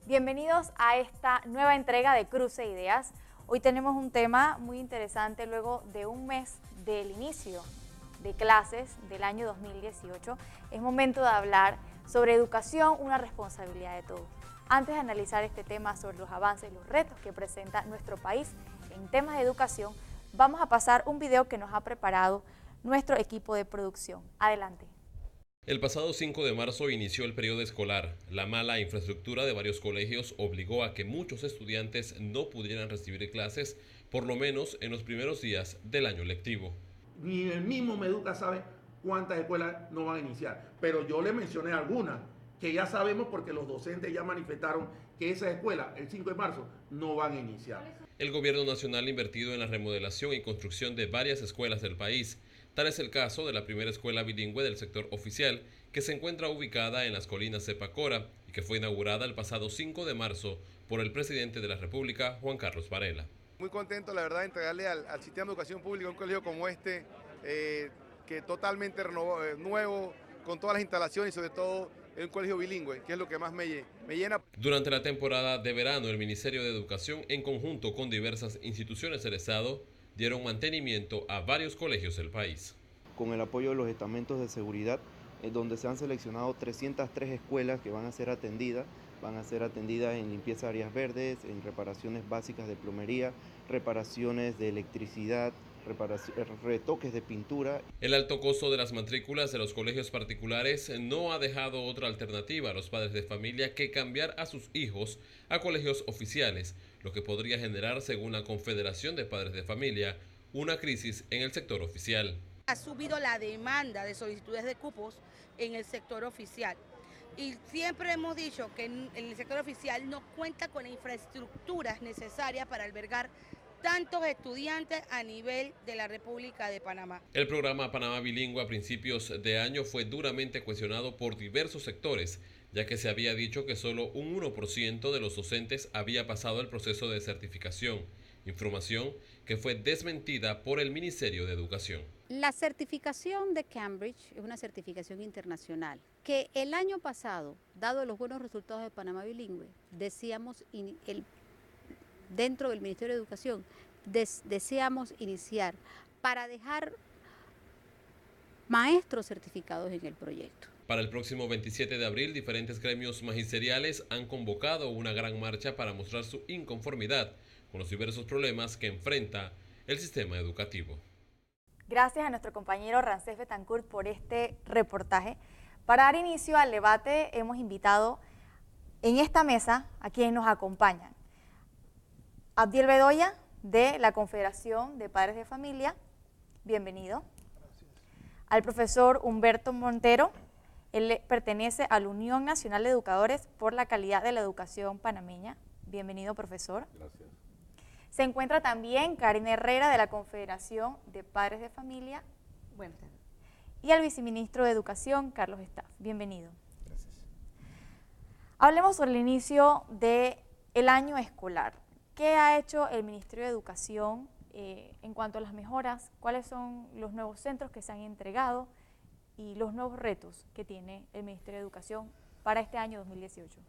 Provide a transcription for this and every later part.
Bienvenidos a esta nueva entrega de Cruce Ideas. Hoy tenemos un tema muy interesante luego de un mes del inicio de clases del año 2018. Es momento de hablar sobre educación, una responsabilidad de todos. Antes de analizar este tema sobre los avances y los retos que presenta nuestro país en temas de educación, vamos a pasar un video que nos ha preparado nuestro equipo de producción. Adelante. El pasado 5 de marzo inició el periodo escolar. La mala infraestructura de varios colegios obligó a que muchos estudiantes no pudieran recibir clases, por lo menos en los primeros días del año lectivo. Ni el mismo Meduca sabe cuántas escuelas no van a iniciar, pero yo le mencioné algunas que ya sabemos porque los docentes ya manifestaron que esas escuelas, el 5 de marzo, no van a iniciar. El gobierno nacional ha invertido en la remodelación y construcción de varias escuelas del país. Tal es el caso de la primera escuela bilingüe del sector oficial, que se encuentra ubicada en las colinas de Pacora y que fue inaugurada el pasado 5 de marzo por el presidente de la República, Juan Carlos Varela. Muy contento, la verdad, de entregarle al sistema de educación pública un colegio como este, que totalmente nuevo, con todas las instalaciones y sobre todo un colegio bilingüe, que es lo que más me llena. Durante la temporada de verano, el Ministerio de Educación, en conjunto con diversas instituciones del Estado, dieron mantenimiento a varios colegios del país. Con el apoyo de los estamentos de seguridad, donde se han seleccionado 303 escuelas que van a ser atendidas en limpieza de áreas verdes, en reparaciones básicas de plomería, reparaciones de electricidad, retoques de pintura. El alto costo de las matrículas de los colegios particulares no ha dejado otra alternativa a los padres de familia que cambiar a sus hijos a colegios oficiales, lo que podría generar, según la Confederación de Padres de Familia, una crisis en el sector oficial. Ha subido la demanda de solicitudes de cupos en el sector oficial. Y siempre hemos dicho que el sector oficial no cuenta con infraestructuras necesarias para albergar tantos estudiantes a nivel de la República de Panamá. El programa Panamá Bilingüe a principios de año fue duramente cuestionado por diversos sectores, ya que se había dicho que solo un 1% de los docentes había pasado el proceso de certificación, información que fue desmentida por el Ministerio de Educación. La certificación de Cambridge es una certificación internacional que el año pasado, dado los buenos resultados de Panamá Bilingüe, decíamos dentro del Ministerio de Educación, deseamos iniciar para dejar maestros certificados en el proyecto. Para el próximo 27 de abril, diferentes gremios magisteriales han convocado una gran marcha para mostrar su inconformidad con los diversos problemas que enfrenta el sistema educativo. Gracias a nuestro compañero Ramsés Betancourt por este reportaje. Para dar inicio al debate hemos invitado en esta mesa a quienes nos acompañan. Abdiel Bedoya, de la Confederación de Padres de Familia, bienvenido. Gracias. Al profesor Humberto Montero, él pertenece a la Unión Nacional de Educadores por la Calidad de la Educación Panameña, bienvenido profesor. Gracias. Se encuentra también Karina Herrera, de la Confederación de Padres de Familia. Buenas tardes. Y al viceministro de Educación, Carlos Staff. Bienvenido. Gracias. Hablemos sobre el inicio del año escolar. ¿Qué ha hecho el Ministerio de Educación en cuanto a las mejoras? ¿Cuáles son los nuevos centros que se han entregado y los nuevos retos que tiene el Ministerio de Educación para este año 2018?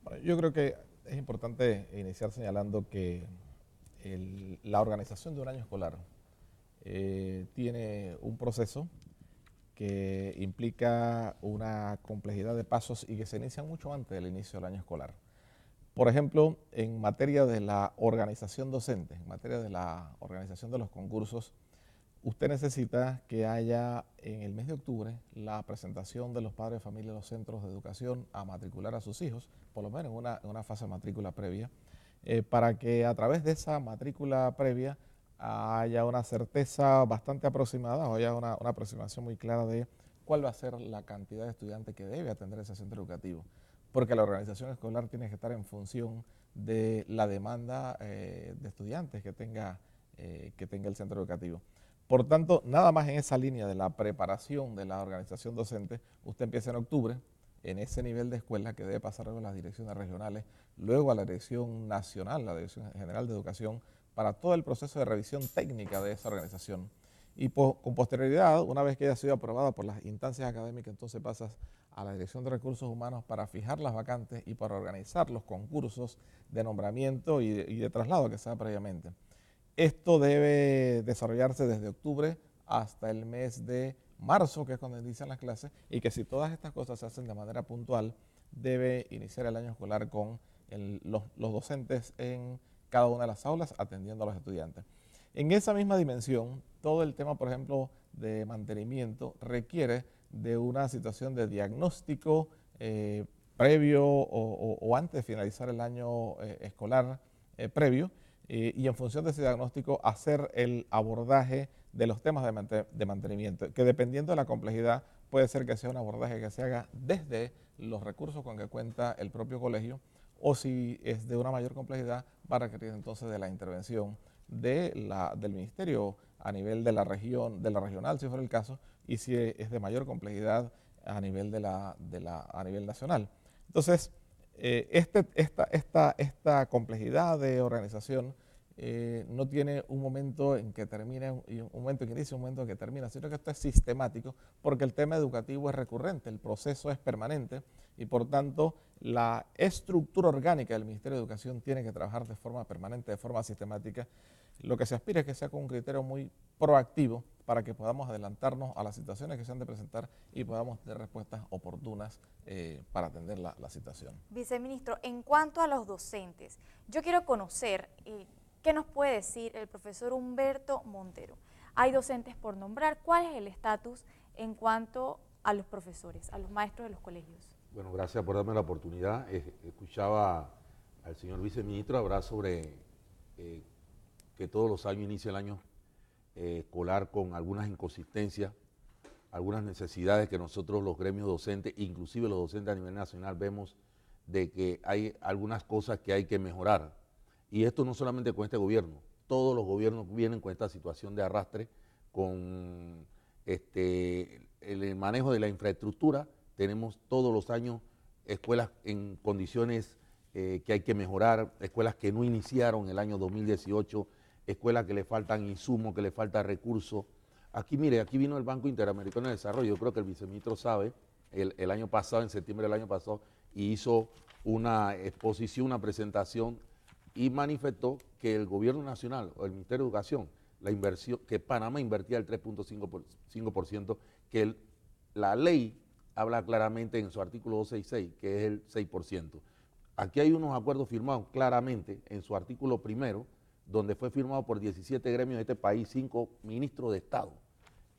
Bueno, yo creo que es importante iniciar señalando que la organización de un año escolar tiene un proceso que implica una complejidad de pasos y que se inician mucho antes del inicio del año escolar. Por ejemplo, en materia de la organización docente, en materia de la organización de los concursos, usted necesita que haya en el mes de octubre la presentación de los padres de familia de los centros de educación a matricular a sus hijos, por lo menos en una fase de matrícula previa, para que a través de esa matrícula previa haya una certeza bastante aproximada o haya una aproximación muy clara de cuál va a ser la cantidad de estudiantes que debe atender ese centro educativo, porque la organización escolar tiene que estar en función de la demanda de estudiantes que tenga el centro educativo. Por tanto, nada más en esa línea de la preparación de la organización docente, usted empieza en octubre, en ese nivel de escuela que debe pasar a las direcciones regionales, luego a la Dirección Nacional, la Dirección General de Educación, para todo el proceso de revisión técnica de esa organización. y con posterioridad, una vez que haya sido aprobada por las instancias académicas, entonces pasas a la Dirección de Recursos Humanos para fijar las vacantes y para organizar los concursos de nombramiento y de traslado que sea previamente. Esto debe desarrollarse desde octubre hasta el mes de marzo, que es cuando inician las clases, y que si todas estas cosas se hacen de manera puntual, debe iniciar el año escolar con los docentes en cada una de las aulas atendiendo a los estudiantes. En esa misma dimensión, todo el tema, por ejemplo, de mantenimiento requiere de una situación de diagnóstico previo o antes de finalizar el año escolar previo, y en función de ese diagnóstico hacer el abordaje de los temas de mantenimiento, que dependiendo de la complejidad puede ser que sea un abordaje que se haga desde los recursos con que cuenta el propio colegio, o si es de una mayor complejidad va a requerir entonces de la intervención del ministerio a nivel de la región, de la regional si fuera el caso, y si es de mayor complejidad a nivel a nivel nacional. Entonces, esta complejidad de organización no tiene un momento en que termine, un momento en que inicia, un momento en que termina, sino que esto es sistemático porque el tema educativo es recurrente, el proceso es permanente y por tanto la estructura orgánica del Ministerio de Educación tiene que trabajar de forma permanente, de forma sistemática. Lo que se aspira es que sea con un criterio muy proactivo para que podamos adelantarnos a las situaciones que se han de presentar y podamos tener respuestas oportunas para atender la situación. Viceministro, en cuanto a los docentes, yo quiero conocer qué nos puede decir el profesor Humberto Montero. Hay docentes por nombrar, ¿cuál es el estatus en cuanto a los profesores, a los maestros de los colegios? Bueno, gracias por darme la oportunidad. Escuchaba al señor viceministro hablar sobre que todos los años inicia el año escolar con algunas inconsistencias, algunas necesidades que nosotros los gremios docentes, inclusive los docentes a nivel nacional, vemos de que hay algunas cosas que hay que mejorar. Y esto no solamente con este gobierno, todos los gobiernos vienen con esta situación de arrastre, con el manejo de la infraestructura. Tenemos todos los años escuelas en condiciones que hay que mejorar, escuelas que no iniciaron el año 2018, escuelas que le faltan insumos, que le faltan recursos. Aquí, mire, aquí vino el Banco Interamericano de Desarrollo, yo creo que el viceministro sabe, el año pasado, en septiembre del año pasado, y hizo una exposición, una presentación, y manifestó que el gobierno nacional o el Ministerio de Educación, la inversión, que Panamá invertía el 3.5%, que la ley habla claramente en su artículo 266, que es el 6%. Aquí hay unos acuerdos firmados claramente en su artículo primero, donde fue firmado por 17 gremios de este país, 5 ministros de Estado.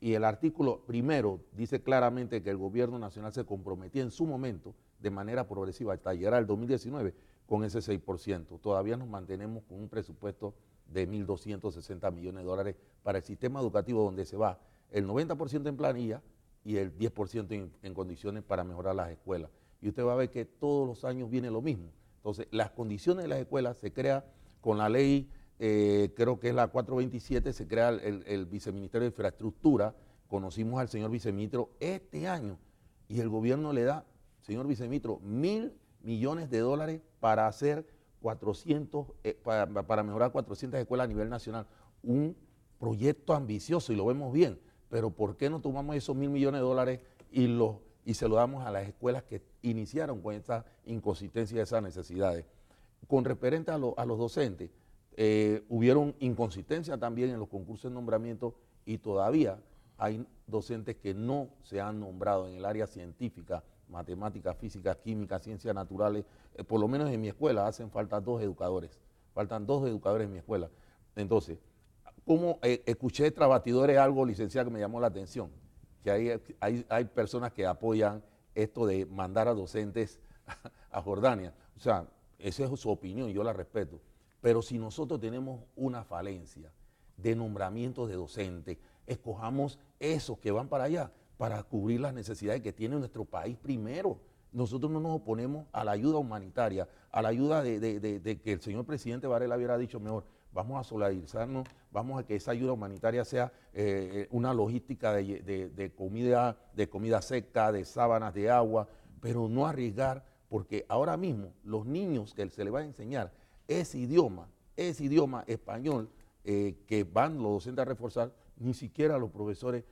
Y el artículo primero dice claramente que el gobierno nacional se comprometía en su momento, de manera progresiva, hasta llegar al 2019, con ese 6%. Todavía nos mantenemos con un presupuesto de 1.260 millones de dólares para el sistema educativo, donde se va el 90% en planilla y el 10% en condiciones para mejorar las escuelas. Y usted va a ver que todos los años viene lo mismo. Entonces, las condiciones de las escuelas se crea con la ley, creo que es la 427, se crea el Viceministerio de Infraestructura. Conocimos al señor viceministro este año y el gobierno le da, señor viceministro, 1.000 millones de dólares para hacer 400, para mejorar 400 escuelas a nivel nacional. Un proyecto ambicioso y lo vemos bien, pero ¿por qué no tomamos esos 1.000 millones de dólares y se lo damos a las escuelas que iniciaron con esa inconsistencia y esas necesidades? Con referente a los docentes, hubieron inconsistencia también en los concursos de nombramiento y todavía hay docentes que no se han nombrado en el área científica, matemáticas, física, química, ciencias naturales. Por lo menos en mi escuela hacen falta 2 educadores. Faltan 2 educadores en mi escuela. Entonces, como escuché tras batidores algo, licenciado, que me llamó la atención, que hay personas que apoyan esto de mandar a docentes a Jordania. O sea, esa es su opinión, yo la respeto. Pero si nosotros tenemos una falencia de nombramientos de docentes, escojamos esos que van para allá, para cubrir las necesidades que tiene nuestro país primero. Nosotros no nos oponemos a la ayuda humanitaria, a la ayuda de que el señor presidente Varela hubiera dicho mejor, vamos a solidarizarnos, vamos a que esa ayuda humanitaria sea una logística de comida seca, de sábanas de agua, pero no arriesgar, porque ahora mismo los niños que se les va a enseñar ese idioma español, que van los docentes a reforzar, ni siquiera los profesores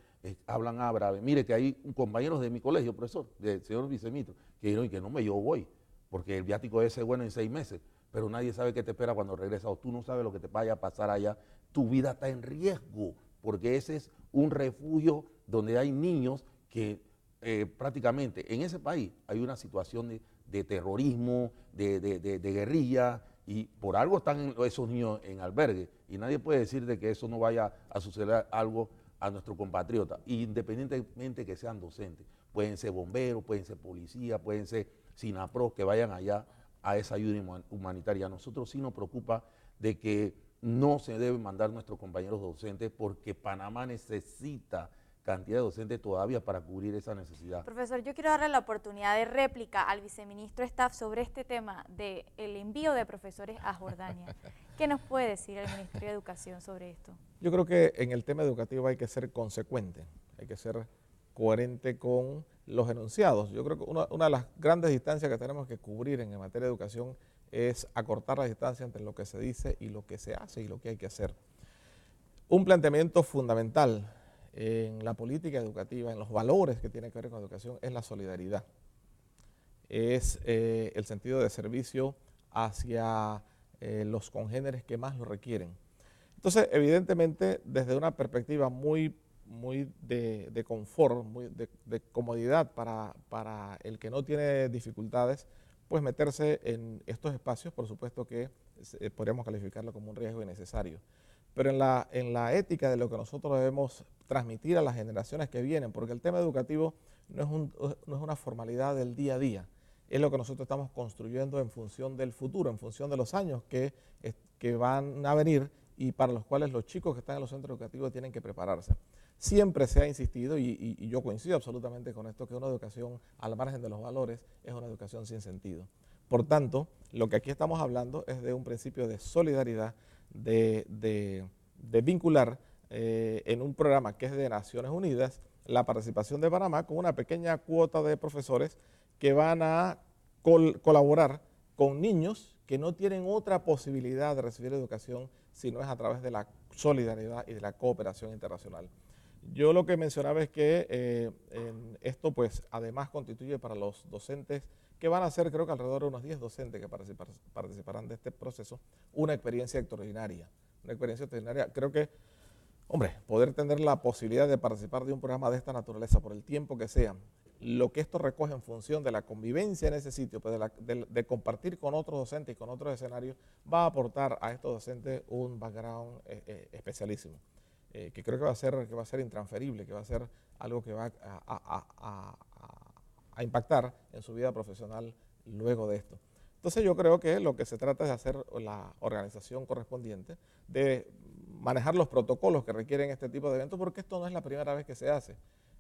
hablan a breve. Mire que hay compañeros de mi colegio, profesor, del señor viceministro, que dijeron que no, yo voy, porque el viático ese es bueno en 6 meses, pero nadie sabe qué te espera cuando regresas, o tú no sabes lo que te vaya a pasar allá. Tu vida está en riesgo, porque ese es un refugio donde hay niños que prácticamente en ese país hay una situación de terrorismo, de guerrilla, y por algo están esos niños en albergue, y nadie puede decir de que eso no vaya a suceder algo a nuestros compatriotas, independientemente que sean docentes. Pueden ser bomberos, pueden ser policías, pueden ser SINAPRO, que vayan allá a esa ayuda humanitaria. A nosotros sí nos preocupa de que no se deben mandar nuestros compañeros docentes, porque Panamá necesita cantidad de docentes todavía para cubrir esa necesidad. Profesor, yo quiero darle la oportunidad de réplica al viceministro Staff sobre este tema del envío de profesores a Jordania. ¿Qué nos puede decir el Ministerio de Educación sobre esto? Yo creo que en el tema educativo hay que ser consecuente, hay que ser coherente con los enunciados. Yo creo que una de las grandes distancias que tenemos que cubrir en materia de educación es acortar la distancia entre lo que se dice y lo que se hace y lo que hay que hacer. Un planteamiento fundamental en la política educativa, en los valores que tienen que ver con la educación, es la solidaridad. Es el sentido de servicio hacia los congéneres que más lo requieren. Entonces, evidentemente, desde una perspectiva muy de confort, de comodidad para el que no tiene dificultades, pues meterse en estos espacios, por supuesto que podríamos calificarlo como un riesgo innecesario. Pero en la ética de lo que nosotros debemos transmitir a las generaciones que vienen, porque el tema educativo no es una formalidad del día a día, es lo que nosotros estamos construyendo en función del futuro, en función de los años que van a venir y para los cuales los chicos que están en los centros educativos tienen que prepararse. Siempre se ha insistido, y yo coincido absolutamente con esto, que una educación al margen de los valores es una educación sin sentido. Por tanto, lo que aquí estamos hablando es de un principio de solidaridad, de vincular en un programa que es de Naciones Unidas la participación de Panamá con una pequeña cuota de profesores que van a colaborar con niños que no tienen otra posibilidad de recibir educación si no es a través de la solidaridad y de la cooperación internacional. Yo lo que mencionaba es que esto pues además constituye para los docentes, que van a ser creo que alrededor de unos 10 docentes que participarán de este proceso, una experiencia extraordinaria. Una experiencia extraordinaria. Creo que, hombre, poder tener la posibilidad de participar de un programa de esta naturaleza por el tiempo que sea, lo que esto recoge en función de la convivencia en ese sitio, pues de compartir con otros docentes y con otros escenarios, va a aportar a estos docentes un background especialísimo, que creo que va a ser intransferible, que va a ser algo que va a impactar en su vida profesional luego de esto. Entonces yo creo que lo que se trata es de hacer la organización correspondiente, de manejar los protocolos que requieren este tipo de eventos, porque esto no es la primera vez que se hace.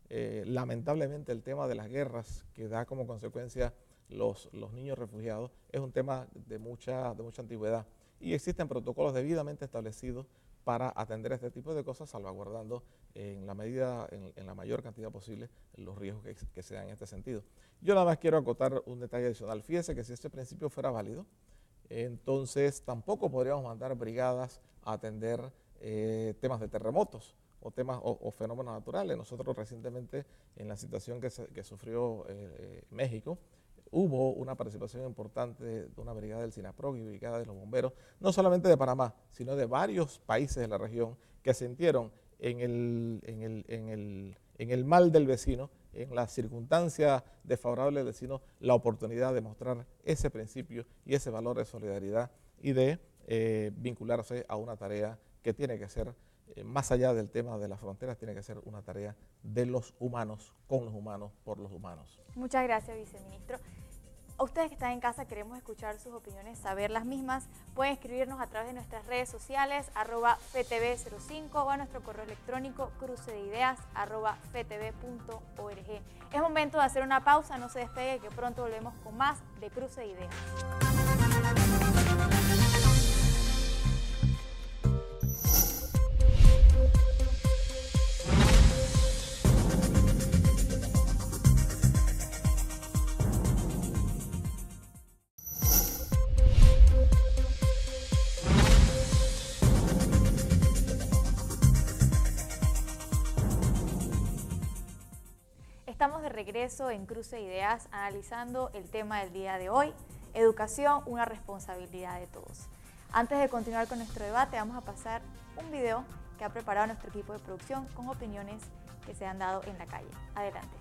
Lamentablemente el tema de las guerras que da como consecuencia los niños refugiados es un tema de mucha antigüedad, y existen protocolos debidamente establecidos para atender este tipo de cosas, salvaguardando en la mayor cantidad posible los riesgos que se dan en este sentido. Yo nada más quiero acotar un detalle adicional. Fíjese que si este principio fuera válido, entonces tampoco podríamos mandar brigadas a atender temas de terremotos o fenómenos naturales. Nosotros recientemente, en la situación que sufrió México, hubo una participación importante de una brigada del SINAPROC y brigada de los bomberos, no solamente de Panamá, sino de varios países de la región que sintieron en el mal del vecino, en la circunstancia desfavorable del vecino, la oportunidad de mostrar ese principio y ese valor de solidaridad y de vincularse a una tarea que tiene que ser, más allá del tema de las fronteras, tiene que ser una tarea de los humanos, con los humanos, por los humanos. Muchas gracias, viceministro. A ustedes que están en casa, queremos escuchar sus opiniones, saber las mismas. Pueden escribirnos a través de nuestras redes sociales, @ftv05, o a nuestro correo electrónico crucedeideas@ftv.org. Es momento de hacer una pausa, no se despegue, que pronto volvemos con más de Cruce de Ideas. estamos de regreso en Cruce de Ideas analizando el tema del día de hoy, educación, una responsabilidad de todos. Antes de continuar con nuestro debate, vamos a pasar un video que ha preparado nuestro equipo de producción con opiniones que se han dado en la calle. Adelante.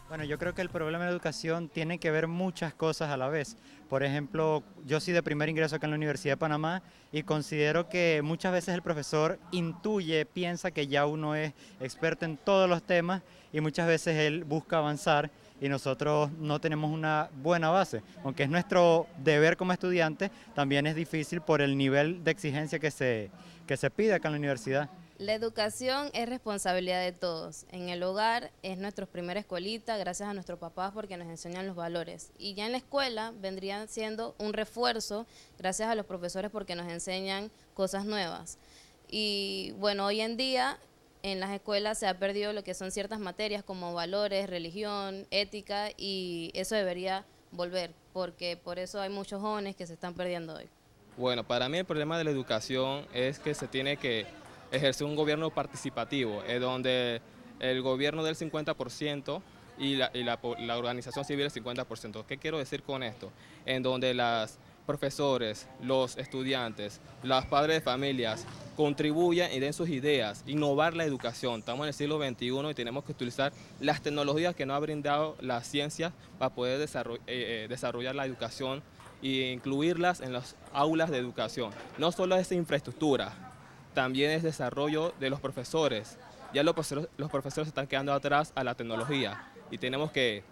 Bueno, yo creo que el problema de educación tiene que ver muchas cosas a la vez. Por ejemplo, yo soy de primer ingreso acá en la Universidad de Panamá y considero que muchas veces el profesor intuye, piensa que ya uno es experto en todos los temas y muchas veces él busca avanzar y nosotros no tenemos una buena base. Aunque es nuestro deber como estudiantes, también es difícil por el nivel de exigencia que se pide acá en la universidad. La educación es responsabilidad de todos. En el hogar es nuestra primera escuelita, gracias a nuestros papás porque nos enseñan los valores. Y ya en la escuela vendrían siendo un refuerzo, gracias a los profesores porque nos enseñan cosas nuevas. Y bueno, hoy en día en las escuelas se ha perdido lo que son ciertas materias como valores, religión, ética, y eso debería volver, porque por eso hay muchos jóvenes que se están perdiendo hoy. Bueno, para mí el problema de la educación es que se tiene que ejercer un gobierno participativo, donde el gobierno del 50% y la organización civil el 50%. ¿Qué quiero decir con esto? En donde los profesores, los estudiantes, los padres de familias contribuyan y den sus ideas, innovar la educación. Estamos en el siglo XXI y tenemos que utilizar las tecnologías que nos ha brindado la ciencia para poder desarrollar la educación e incluirlas en las aulas de educación. No solo es infraestructura, también es desarrollo de los profesores. Ya los profesores se están quedando atrás a la tecnología y tenemos que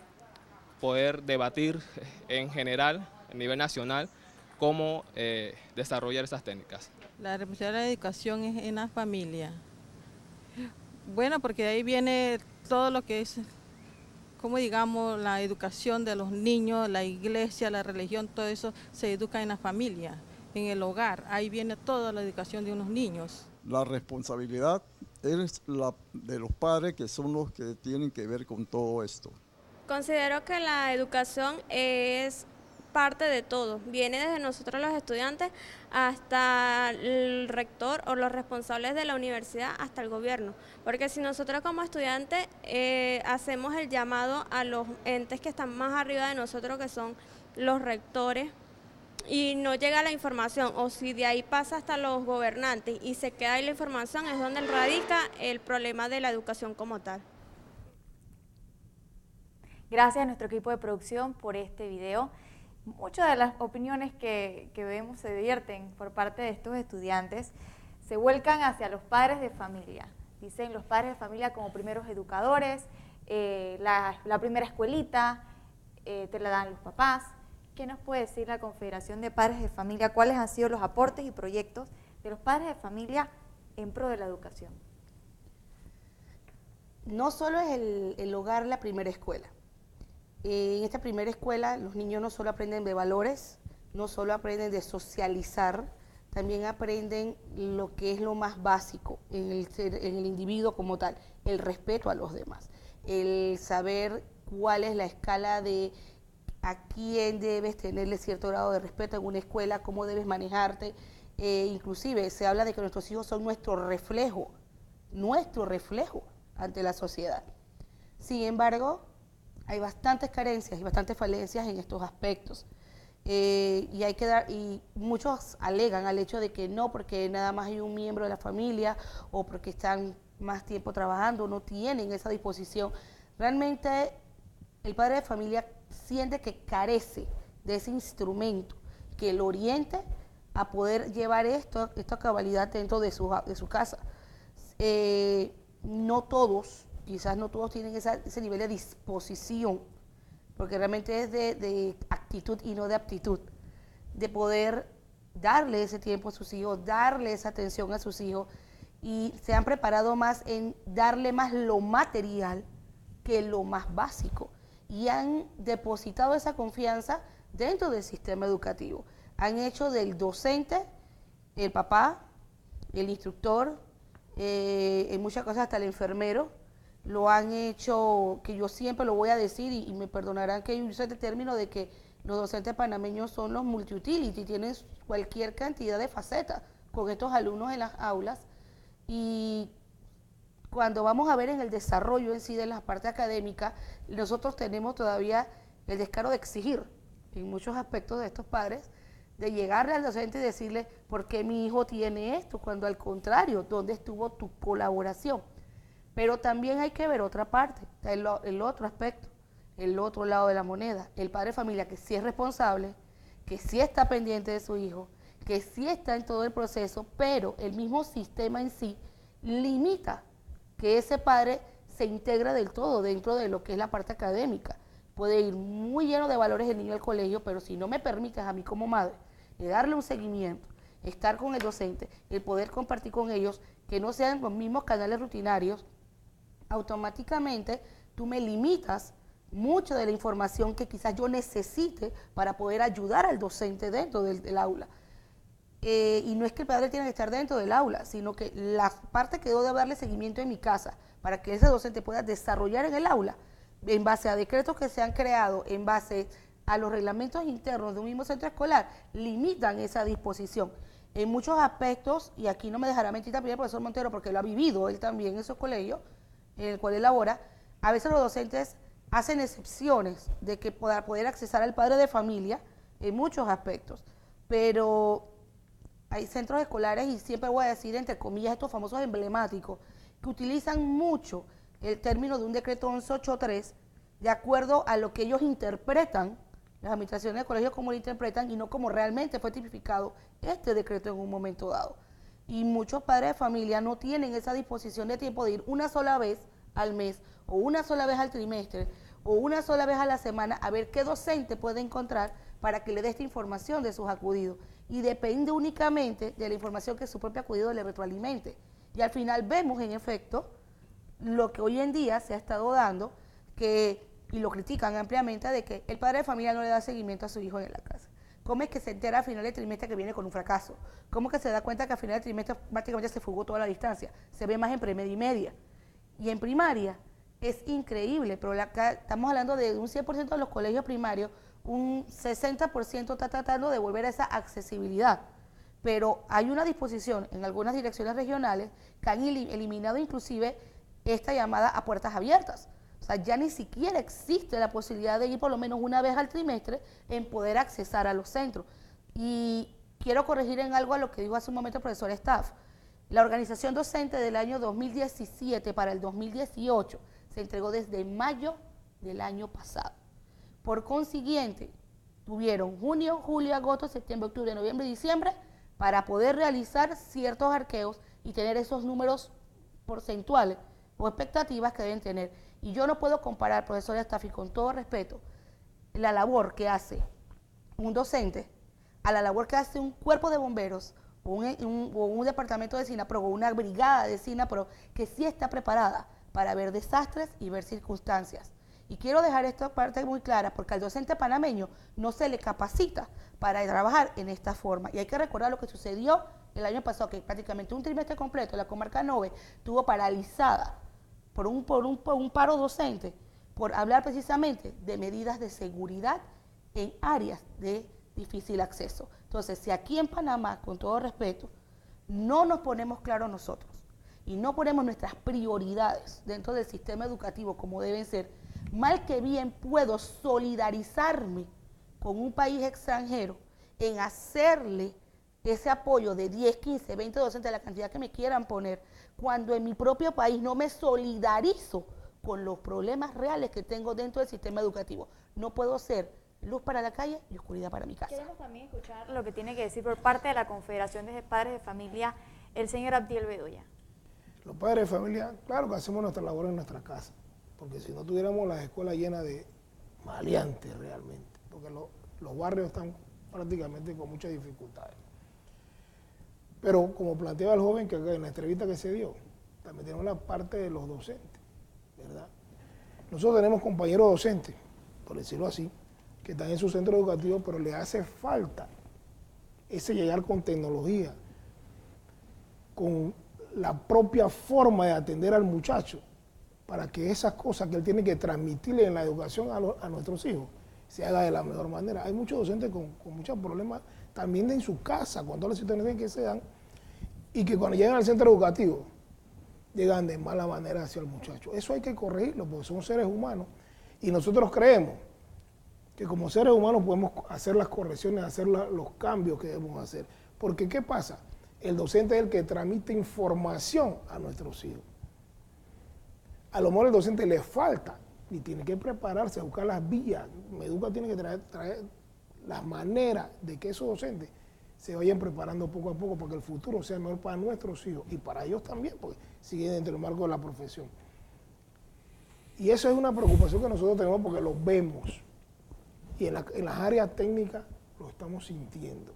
poder debatir en general, a nivel nacional, cómo desarrollar esas técnicas. La responsabilidad de la educación es en la familia. Bueno, porque de ahí viene todo lo que es, como digamos, la educación de los niños, la iglesia, la religión, todo eso se educa en la familia, en el hogar. Ahí viene toda la educación de unos niños. La responsabilidad es la de los padres, que son los que tienen que ver con todo esto. Considero que la educación es parte de todo, viene desde nosotros los estudiantes hasta el rector o los responsables de la universidad hasta el gobierno, porque si nosotros como estudiantes hacemos el llamado a los entes que están más arriba de nosotros, que son los rectores, y no llega la información, o si de ahí pasa hasta los gobernantes y se queda ahí la información, es donde radica el problema de la educación como tal. Gracias a nuestro equipo de producción por este video. Muchas de las opiniones que vemos se divierten por parte de estos estudiantes, se vuelcan hacia los padres de familia. Dicen los padres de familia como primeros educadores, la primera escuelita, te la dan los papás. ¿Qué nos puede decir la Confederación de Padres de Familia? ¿Cuáles han sido los aportes y proyectos de los padres de familia en pro de la educación? No solo es el hogar la primera escuela. En esta primera escuela los niños no solo aprenden de valores, no solo aprenden de socializar, también aprenden lo que es lo más básico en el individuo como tal, el respeto a los demás, el saber cuál es la escala de a quién debes tenerle cierto grado de respeto en una escuela, cómo debes manejarte. Inclusive se habla de que nuestros hijos son nuestro reflejo ante la sociedad. Sin embargo, hay bastantes carencias y bastantes falencias en estos aspectos. Y muchos alegan al hecho de que no, porque nada más hay un miembro de la familia o porque están más tiempo trabajando, no tienen esa disposición. Realmente el padre de familia siente que carece de ese instrumento que lo oriente a poder llevar esta cabalidad dentro de su casa. No todos, quizás no todos tienen ese nivel de disposición, porque realmente es de actitud y no de aptitud, de poder darle ese tiempo a sus hijos, darle esa atención a sus hijos, y se han preparado más en darle más lo material que lo más básico, y han depositado esa confianza dentro del sistema educativo. Han hecho del docente, el papá, el instructor, en muchas cosas hasta el enfermero. Lo han hecho, que yo siempre lo voy a decir, y me perdonarán que yo use este término, de que los docentes panameños son los multi-utility, tienen cualquier cantidad de facetas con estos alumnos en las aulas, y cuando vamos a ver en el desarrollo en sí de la parte académica, nosotros tenemos todavía el descaro de exigir en muchos aspectos de estos padres, de llegarle al docente y decirle, ¿por qué mi hijo tiene esto? Cuando al contrario, ¿dónde estuvo tu colaboración? Pero también hay que ver otra parte, el otro aspecto, el otro lado de la moneda, el padre de familia que sí es responsable, que sí está pendiente de su hijo, que sí está en todo el proceso, pero el mismo sistema en sí limita que ese padre se integra del todo dentro de lo que es la parte académica. Puede ir muy lleno de valores el niño al colegio, pero si no me permites a mí como madre darle un seguimiento, estar con el docente, el poder compartir con ellos, que no sean los mismos canales rutinarios, automáticamente tú me limitas mucho de la información que quizás yo necesite para poder ayudar al docente dentro del aula. Y no es que el padre tiene que estar dentro del aula, sino que la parte que debo de darle seguimiento en mi casa para que ese docente pueda desarrollar en el aula, en base a decretos que se han creado, en base a los reglamentos internos de un mismo centro escolar, limitan esa disposición. En muchos aspectos, y aquí no me dejará mentir también el profesor Montero, porque lo ha vivido él también en esos colegios, en el cual él labora, a veces los docentes hacen excepciones de que para poder accesar al padre de familia en muchos aspectos, pero hay centros escolares, y siempre voy a decir entre comillas estos famosos emblemáticos, que utilizan mucho el término de un decreto 1183 de acuerdo a lo que ellos interpretan, las administraciones de colegios como lo interpretan y no como realmente fue tipificado este decreto en un momento dado. Y muchos padres de familia no tienen esa disposición de tiempo de ir una sola vez al mes o una sola vez al trimestre o una sola vez a la semana a ver qué docente puede encontrar para que le dé esta información de sus acudidos. Y depende únicamente de la información que su propio acudido le retroalimente. Y al final vemos en efecto lo que hoy en día se ha estado dando, y lo critican ampliamente, de que el padre de familia no le da seguimiento a su hijo en la casa. ¿Cómo es que se entera a final del trimestre que viene con un fracaso? ¿Cómo es que se da cuenta que a final del trimestre prácticamente se fugó toda la distancia? Se ve más en premedia y media. Y en primaria es increíble, pero acá estamos hablando de un 100% de los colegios primarios, un 60% está tratando de volver a esa accesibilidad. Pero hay una disposición en algunas direcciones regionales que han eliminado inclusive esta llamada a puertas abiertas. O sea, ya ni siquiera existe la posibilidad de ir por lo menos una vez al trimestre en poder accesar a los centros. Y quiero corregir en algo a lo que dijo hace un momento el profesor Staff. La organización docente del año 2017 para el 2018 se entregó desde mayo del año pasado. Por consiguiente, tuvieron junio, julio, agosto, septiembre, octubre, noviembre y diciembre para poder realizar ciertos arqueos y tener esos números porcentuales o expectativas que deben tener. Y yo no puedo comparar, profesor Staff, y con todo respeto, la labor que hace un docente a la labor que hace un cuerpo de bomberos o un departamento de SINAPRO o una brigada de SINAPRO que sí está preparada para ver desastres y ver circunstancias. Y quiero dejar esta parte muy clara, porque al docente panameño no se le capacita para trabajar en esta forma. Y hay que recordar lo que sucedió el año pasado, que prácticamente un trimestre completo la comarca 9 estuvo paralizada por un paro docente, por hablar precisamente de medidas de seguridad en áreas de difícil acceso. Entonces, si aquí en Panamá, con todo respeto, no nos ponemos claros nosotros y no ponemos nuestras prioridades dentro del sistema educativo como deben ser, mal que bien puedo solidarizarme con un país extranjero en hacerle ese apoyo de 10, 15, 20 docentes, la cantidad que me quieran poner, cuando en mi propio país no me solidarizo con los problemas reales que tengo dentro del sistema educativo. No puedo ser luz para la calle y oscuridad para mi casa. Queremos también escuchar lo que tiene que decir por parte de la Confederación de Padres de Familia el señor Abdiel Bedoya. Los padres de familia, claro que hacemos nuestra labor en nuestra casa, porque si no tuviéramos las escuelas llenas de maleantes realmente, porque los barrios están prácticamente con muchas dificultades. Pero como planteaba el joven que en la entrevista que se dio, también tenemos la parte de los docentes, ¿verdad? Nosotros tenemos compañeros docentes, por decirlo así, que están en su centro educativo, pero le hace falta ese llegar con tecnología, con la propia forma de atender al muchacho, para que esas cosas que él tiene que transmitirle en la educación a nuestros hijos se haga de la mejor manera. Hay muchos docentes con muchos problemas también en su casa, con todas las situaciones que se dan, y que cuando llegan al centro educativo llegan de mala manera hacia el muchacho. Eso hay que corregirlo porque son seres humanos y nosotros creemos que como seres humanos podemos hacer las correcciones, hacer los cambios que debemos hacer. Porque ¿qué pasa? El docente es el que transmite información a nuestros hijos. A lo mejor el docente le falta y tiene que prepararse a buscar las vías. Meduca tiene que traer las maneras de que esos docentes se vayan preparando poco a poco para que el futuro sea mejor para nuestros hijos y para ellos también, porque siguen dentro del marco de la profesión. Y eso es una preocupación que nosotros tenemos porque lo vemos y en las áreas técnicas lo estamos sintiendo.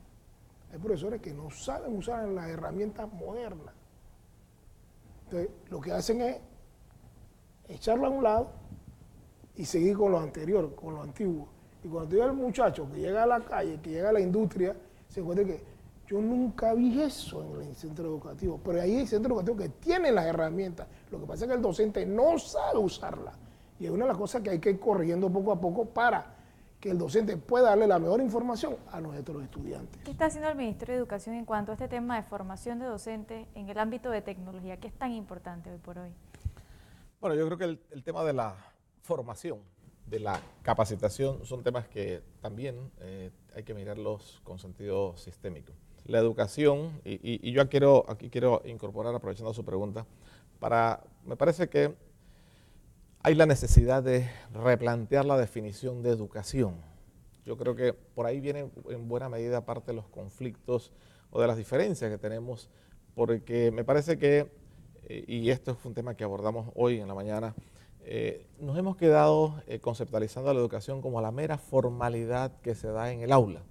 Hay profesores que no saben usar las herramientas modernas. Entonces, lo que hacen es echarlo a un lado y seguir con lo anterior, con lo antiguo. Y cuando llega el muchacho que llega a la calle, que llega a la industria, se encuentra que yo nunca vi eso en el centro educativo. Pero ahí hay centros educativos que tienen las herramientas. Lo que pasa es que el docente no sabe usarlas. Y es una de las cosas que hay que ir corrigiendo poco a poco para que el docente pueda darle la mejor información a nuestros estudiantes. ¿Qué está haciendo el Ministerio de Educación en cuanto a este tema de formación de docentes en el ámbito de tecnología, que es tan importante hoy por hoy? Bueno, yo creo que el tema de la formación, de la capacitación, son temas que también hay que mirarlos con sentido sistémico. La educación, y yo aquí quiero incorporar, aprovechando su pregunta, me parece que hay la necesidad de replantear la definición de educación. Yo creo que por ahí viene en buena medida parte de los conflictos o de las diferencias que tenemos, porque me parece que, y esto es un tema que abordamos hoy en la mañana, nos hemos quedado conceptualizando la educación como la mera formalidad que se da en el aula.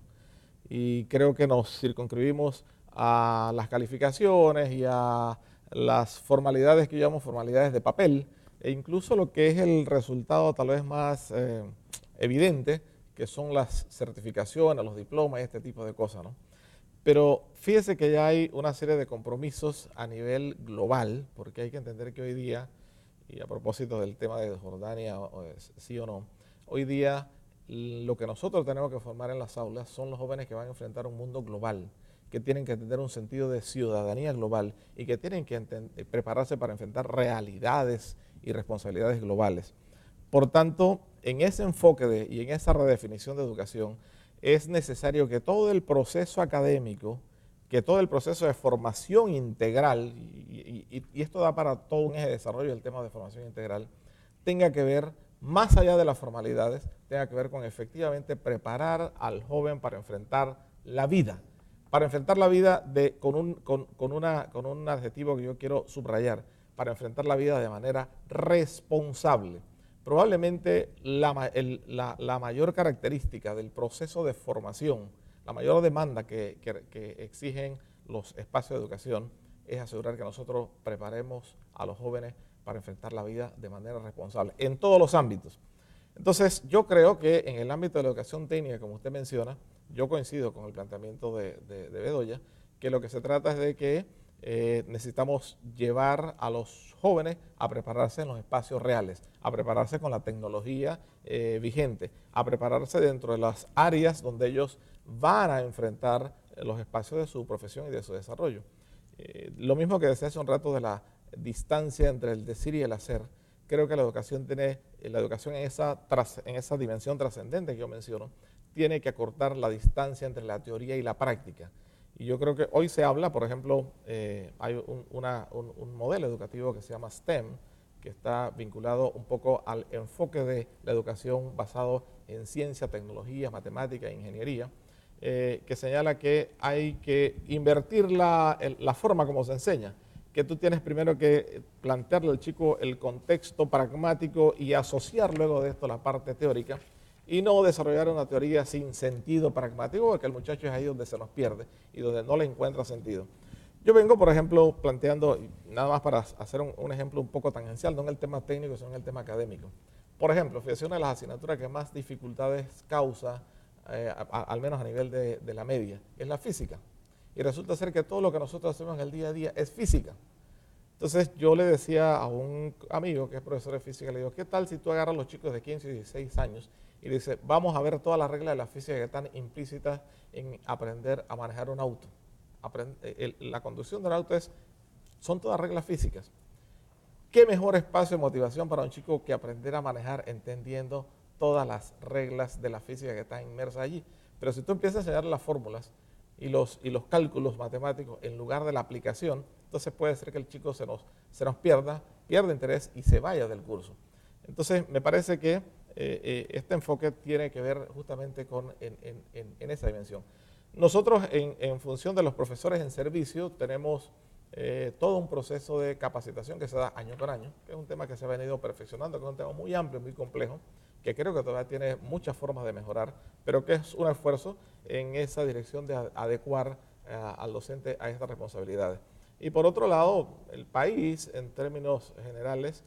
Y creo que nos circunscribimos a las calificaciones y a las formalidades que llamamos formalidades de papel, e incluso lo que es el resultado tal vez más evidente, que son las certificaciones, los diplomas y este tipo de cosas, ¿no? Pero fíjese que ya hay una serie de compromisos a nivel global, porque hay que entender que hoy día, y a propósito del tema de Jordania, sí o no, hoy día lo que nosotros tenemos que formar en las aulas son los jóvenes que van a enfrentar un mundo global, que tienen que tener un sentido de ciudadanía global y que tienen que prepararse para enfrentar realidades y responsabilidades globales. Por tanto, en ese enfoque y en esa redefinición de educación, es necesario que todo el proceso académico, que todo el proceso de formación integral, y esto da para todo un eje de desarrollo del tema de formación integral, tenga que ver, más allá de las formalidades, tenga que ver con efectivamente preparar al joven para enfrentar la vida. Para enfrentar la vida con un adjetivo que yo quiero subrayar, para enfrentar la vida de manera responsable. Probablemente la mayor característica del proceso de formación, la mayor demanda que exigen los espacios de educación es asegurar que nosotros preparemos a los jóvenes para enfrentar la vida de manera responsable, en todos los ámbitos. Entonces, yo creo que en el ámbito de la educación técnica, como usted menciona, yo coincido con el planteamiento de Bedoya, que lo que se trata es de que necesitamos llevar a los jóvenes a prepararse en los espacios reales, a prepararse con la tecnología vigente, a prepararse dentro de las áreas donde ellos van a enfrentar los espacios de su profesión y de su desarrollo. Lo mismo que decía hace un rato de la distancia entre el decir y el hacer, creo que la educación en esa dimensión trascendente que yo menciono, tiene que acortar la distancia entre la teoría y la práctica. Y yo creo que hoy se habla, por ejemplo, hay un modelo educativo que se llama STEM, que está vinculado un poco al enfoque de la educación basado en ciencia, tecnología, matemática e ingeniería, que señala que hay que invertir la forma como se enseña, que tú tienes primero que plantearle al chico el contexto pragmático y asociar luego de esto la parte teórica, y no desarrollar una teoría sin sentido pragmático, porque el muchacho es ahí donde se nos pierde y donde no le encuentra sentido. Yo vengo, por ejemplo, planteando, nada más para hacer un ejemplo un poco tangencial, no en el tema técnico, sino en el tema académico. Por ejemplo, fíjese, una de las asignaturas que más dificultades causa, al menos a nivel de la media, es la física. Y resulta ser que todo lo que nosotros hacemos en el día a día es física. Entonces yo le decía a un amigo que es profesor de física, le digo, ¿qué tal si tú agarras a los chicos de 15 y 16 años y le dices, vamos a ver todas las reglas de la física que están implícitas en aprender a manejar un auto? La conducción del auto son todas reglas físicas. ¿Qué mejor espacio de motivación para un chico que aprender a manejar entendiendo todas las reglas de la física que están inmersas allí? Pero si tú empiezas a enseñar las fórmulas y los cálculos matemáticos en lugar de la aplicación, entonces puede ser que el chico se nos pierda interés y se vaya del curso. Entonces me parece que este enfoque tiene que ver justamente en esa dimensión. Nosotros en función de los profesores en servicio tenemos todo un proceso de capacitación que se da año por año, que es un tema que se ha venido perfeccionando, que es un tema muy amplio, muy complejo, que creo que todavía tiene muchas formas de mejorar, pero que es un esfuerzo en esa dirección de adecuar al docente a estas responsabilidades. Y por otro lado, el país, en términos generales,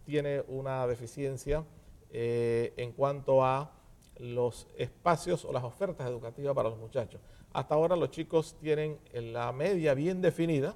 tiene una deficiencia en cuanto a los espacios o las ofertas educativas para los muchachos. Hasta ahora los chicos tienen la media bien definida,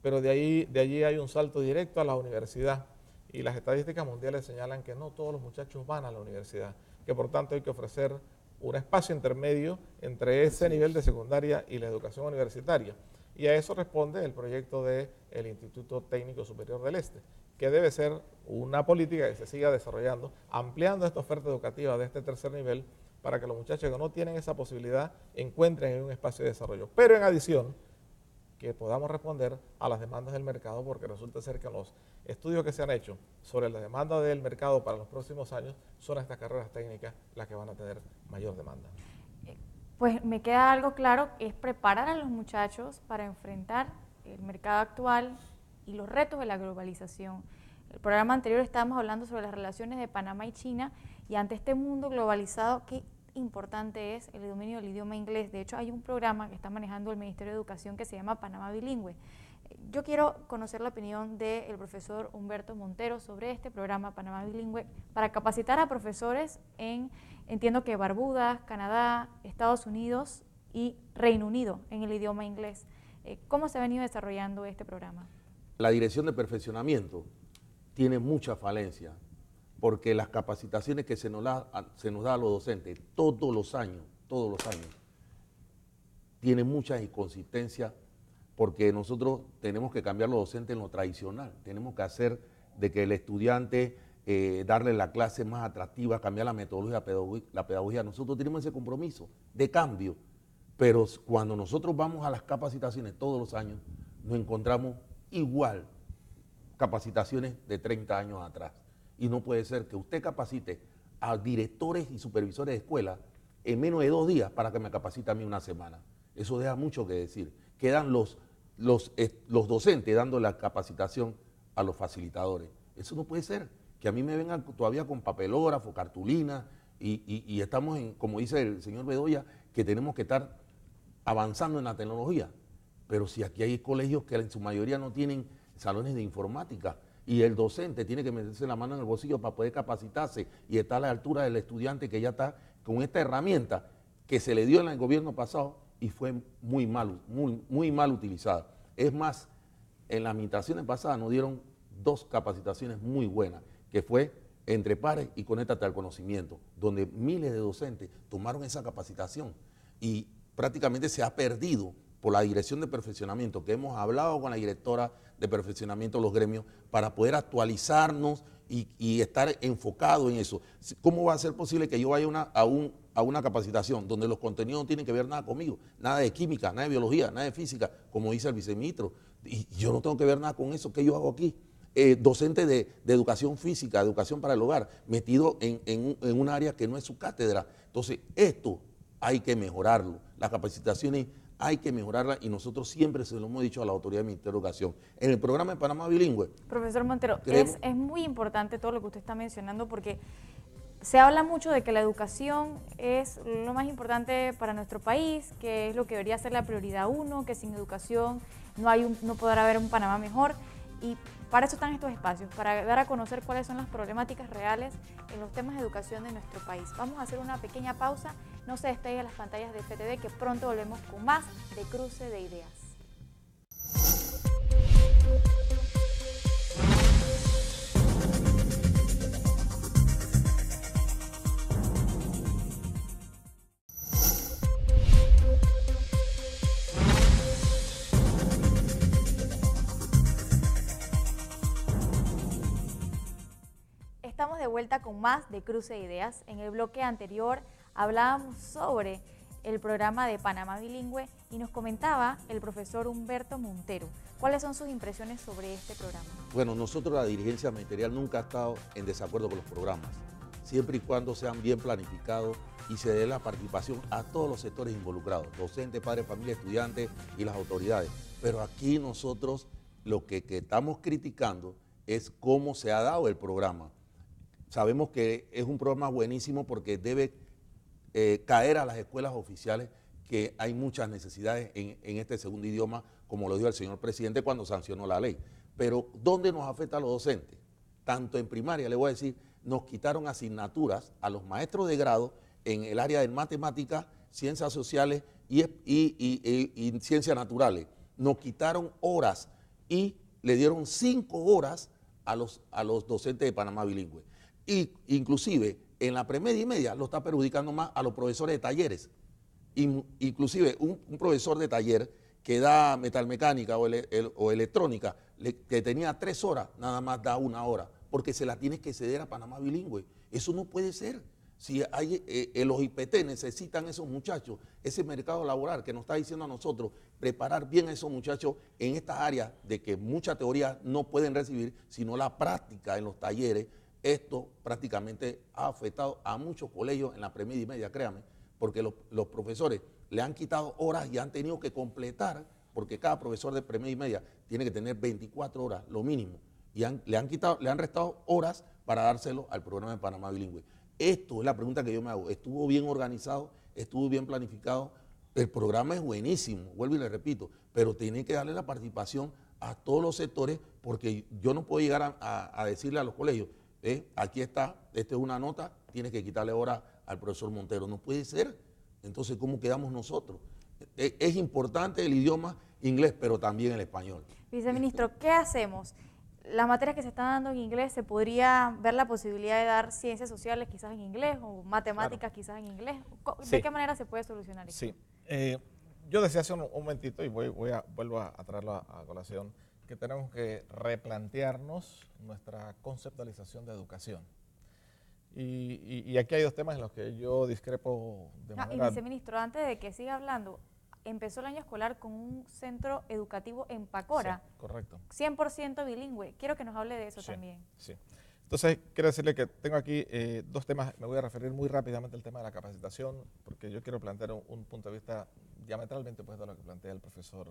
pero de allí hay un salto directo a la universidad. Y las estadísticas mundiales señalan que no todos los muchachos van a la universidad, que por tanto hay que ofrecer un espacio intermedio entre ese nivel de secundaria y la educación universitaria. Y a eso responde el proyecto del Instituto Técnico Superior del Este, que debe ser una política que se siga desarrollando, ampliando esta oferta educativa de este tercer nivel para que los muchachos que no tienen esa posibilidad encuentren en un espacio de desarrollo. Pero en adición, que podamos responder a las demandas del mercado, porque resulta ser que los estudios que se han hecho sobre la demanda del mercado para los próximos años son estas carreras técnicas las que van a tener mayor demanda. Pues me queda algo claro, es preparar a los muchachos para enfrentar el mercado actual y los retos de la globalización. El programa anterior estábamos hablando sobre las relaciones de Panamá y China, y ante este mundo globalizado, qué importante es el dominio del idioma inglés. De hecho, hay un programa que está manejando el Ministerio de Educación que se llama Panamá Bilingüe. Yo quiero conocer la opinión del profesor Humberto Montero sobre este programa Panamá Bilingüe para capacitar a profesores entiendo que Barbudas, Canadá, Estados Unidos y Reino Unido en el idioma inglés. ¿Cómo se ha venido desarrollando este programa? La Dirección de Perfeccionamiento tiene mucha falencia, porque las capacitaciones que se nos da a los docentes todos los años, tienen muchas inconsistencias, porque nosotros tenemos que cambiar los docentes en lo tradicional, tenemos que hacer de que el estudiante, darle la clase más atractiva, cambiar la metodología, la pedagogía. Nosotros tenemos ese compromiso de cambio, pero cuando nosotros vamos a las capacitaciones todos los años, nos encontramos igual capacitaciones de 30 años atrás. Y no puede ser que usted capacite a directores y supervisores de escuela en menos de 2 días para que me capacite a mí una semana. Eso deja mucho que decir. Quedan los docentes dando la capacitación a los facilitadores. Eso no puede ser. Que a mí me vengan todavía con papelógrafo, cartulina, y estamos como dice el señor Bedoya, que tenemos que estar avanzando en la tecnología. Pero si aquí hay colegios que en su mayoría no tienen salones de informática, y el docente tiene que meterse la mano en el bolsillo para poder capacitarse y estar a la altura del estudiante que ya está con esta herramienta que se le dio en el gobierno pasado y fue muy mal utilizada. Es más, en las administraciones pasadas nos dieron 2 capacitaciones muy buenas, que fue Entre Pares y Conéctate al Conocimiento, donde miles de docentes tomaron esa capacitación y prácticamente se ha perdido por la Dirección de Perfeccionamiento, que hemos hablado con la directora de perfeccionamiento de los gremios para poder actualizarnos y estar enfocado en eso. ¿Cómo va a ser posible que yo vaya a una capacitación donde los contenidos no tienen que ver nada conmigo, nada de química, nada de biología, nada de física, como dice el viceministro, y yo no tengo que ver nada con eso que yo hago aquí? Docente de educación física, educación para el hogar, metido en un área que no es su cátedra. Entonces, esto hay que mejorarlo. Las capacitaciones hay que mejorarlas y nosotros siempre se lo hemos dicho a la autoridad del Ministerio de Educación. En el programa de Panamá Bilingüe. Profesor Montero, es muy importante todo lo que usted está mencionando, porque se habla mucho de que la educación es lo más importante para nuestro país, que es lo que debería ser la prioridad 1, que sin educación no podrá haber un Panamá mejor. Y para eso están estos espacios, para dar a conocer cuáles son las problemáticas reales en los temas de educación de nuestro país. Vamos a hacer una pequeña pausa, no se despegue de las pantallas de FTV, que pronto volvemos con más de Cruce de Ideas. vuelta con más de Cruce de Ideas. En el bloque anterior hablábamos sobre el programa de Panamá Bilingüe y nos comentaba el profesor Humberto Montero. ¿Cuáles son sus impresiones sobre este programa? Bueno, nosotros la dirigencia ministerial nunca ha estado en desacuerdo con los programas, siempre y cuando sean bien planificados y se dé la participación a todos los sectores involucrados, docentes, padres, familia, estudiantes y las autoridades. Pero aquí nosotros lo que estamos criticando es cómo se ha dado el programa. Sabemos que es un programa buenísimo porque debe caer a las escuelas oficiales, que hay muchas necesidades en este segundo idioma, como lo dijo el señor presidente cuando sancionó la ley. Pero ¿dónde nos afecta a los docentes? Tanto en primaria, le voy a decir, nos quitaron asignaturas a los maestros de grado en el área de matemáticas, ciencias sociales y ciencias naturales. Nos quitaron horas y le dieron 5 horas a los docentes de Panamá Bilingüe. Y inclusive en la premedia y media lo está perjudicando más a los profesores de talleres. Inclusive un profesor de taller que da metalmecánica o electrónica, que tenía 3 horas, nada más da 1 hora, porque se la tienes que ceder a Panamá Bilingüe. Eso no puede ser. Si los IPT necesitan esos muchachos, ese mercado laboral que nos está diciendo a nosotros, preparar bien a esos muchachos en estas áreas de que mucha teoría no pueden recibir, sino la práctica en los talleres. Esto prácticamente ha afectado a muchos colegios en la premedia y media, créame, porque los profesores le han quitado horas y han tenido que completar, porque cada profesor de premedia y media tiene que tener 24 horas, lo mínimo, y le han restado horas para dárselo al programa de Panamá Bilingüe. Esto es la pregunta que yo me hago. ¿Estuvo bien organizado? ¿Estuvo bien planificado? El programa es buenísimo, vuelvo y le repito, pero tiene que darle la participación a todos los sectores, porque yo no puedo llegar a decirle a los colegios, aquí está, esta es una nota, tienes que quitarle hora al profesor Montero. No puede ser. Entonces, ¿cómo quedamos nosotros? Es importante el idioma inglés, pero también el español. Viceministro, ¿qué hacemos? Las materias que se están dando en inglés, ¿se podría ver la posibilidad de dar ciencias sociales quizás en inglés o matemáticas quizás en inglés? ¿De qué manera se puede solucionar eso? Sí. Yo decía hace un momentito y vuelvo a traerlo a colación, que tenemos que replantearnos nuestra conceptualización de educación. Y aquí hay 2 temas en los que yo discrepo de manera... Y viceministro, antes de que siga hablando, empezó el año escolar con un centro educativo en Pacora. Sí, correcto. 100% bilingüe. Quiero que nos hable de eso también. Sí. Entonces, quiero decirle que tengo aquí 2 temas. Me voy a referir muy rápidamente al tema de la capacitación, porque yo quiero plantear un punto de vista diametralmente opuesto a lo que plantea el profesor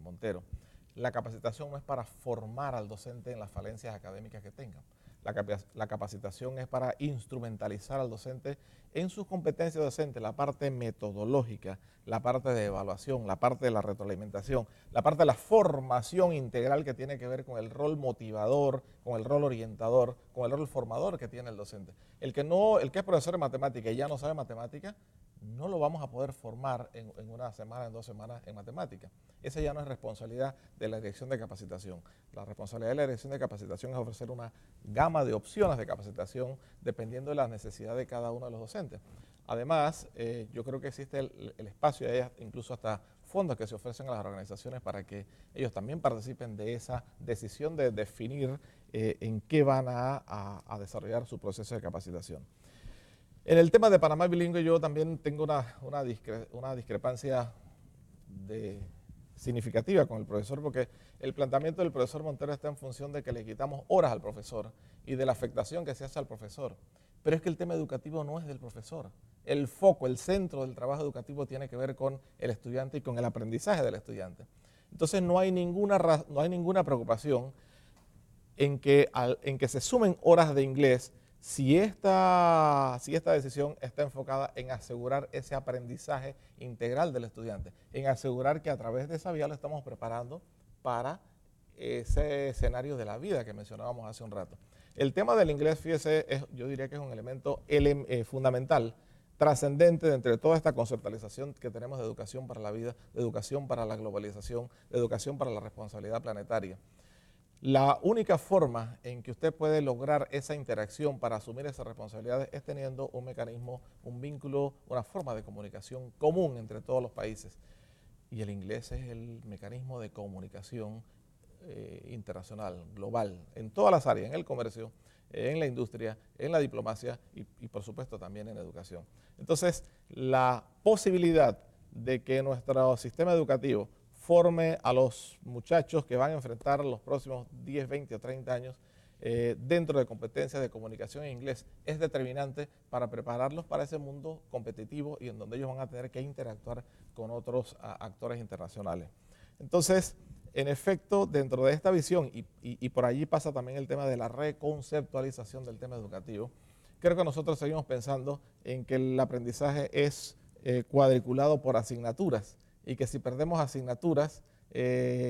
Montero. La capacitación no es para formar al docente en las falencias académicas que tenga. La capacitación es para instrumentalizar al docente en sus competencias docentes, la parte metodológica, la parte de evaluación, la parte de la retroalimentación, la parte de la formación integral que tiene que ver con el rol motivador, con el rol orientador, con el rol formador que tiene el docente. El que es profesor de matemática y ya no sabe matemática, no lo vamos a poder formar en una semana, en 2 semanas en matemática. Esa ya no es responsabilidad de la dirección de capacitación. La responsabilidad de la dirección de capacitación es ofrecer una gama de opciones de capacitación dependiendo de las necesidades de cada uno de los docentes. Además, yo creo que existe el espacio, incluso hasta fondos que se ofrecen a las organizaciones para que ellos también participen de esa decisión de definir en qué van a desarrollar su proceso de capacitación. En el tema de Panamá Bilingüe yo también tengo una discrepancia significativa con el profesor, porque el planteamiento del profesor Montero está en función de que le quitamos horas al profesor y de la afectación que se hace al profesor. Pero es que el tema educativo no es del profesor. El foco, el centro del trabajo educativo tiene que ver con el estudiante y con el aprendizaje del estudiante. Entonces no hay ninguna preocupación en que se sumen horas de inglés si esta decisión está enfocada en asegurar ese aprendizaje integral del estudiante, en asegurar que a través de esa vía lo estamos preparando para ese escenario de la vida que mencionábamos hace un rato. El tema del inglés, fíjese, yo diría que es un elemento fundamental, trascendente de entre toda esta conceptualización que tenemos de educación para la vida, de educación para la globalización, de educación para la responsabilidad planetaria. La única forma en que usted puede lograr esa interacción para asumir esas responsabilidades es teniendo un mecanismo, un vínculo, una forma de comunicación común entre todos los países. Y el inglés es el mecanismo de comunicación internacional, global, en todas las áreas, en el comercio, en la industria, en la diplomacia y por supuesto también en educación. Entonces, la posibilidad de que nuestro sistema educativo forme a los muchachos que van a enfrentar los próximos 10, 20 o 30 años dentro de competencias de comunicación en inglés es determinante para prepararlos para ese mundo competitivo y en donde ellos van a tener que interactuar con otros actores internacionales. Entonces, en efecto, dentro de esta visión, y por allí pasa también el tema de la reconceptualización del tema educativo, creo que nosotros seguimos pensando en que el aprendizaje es cuadriculado por asignaturas y que si perdemos asignaturas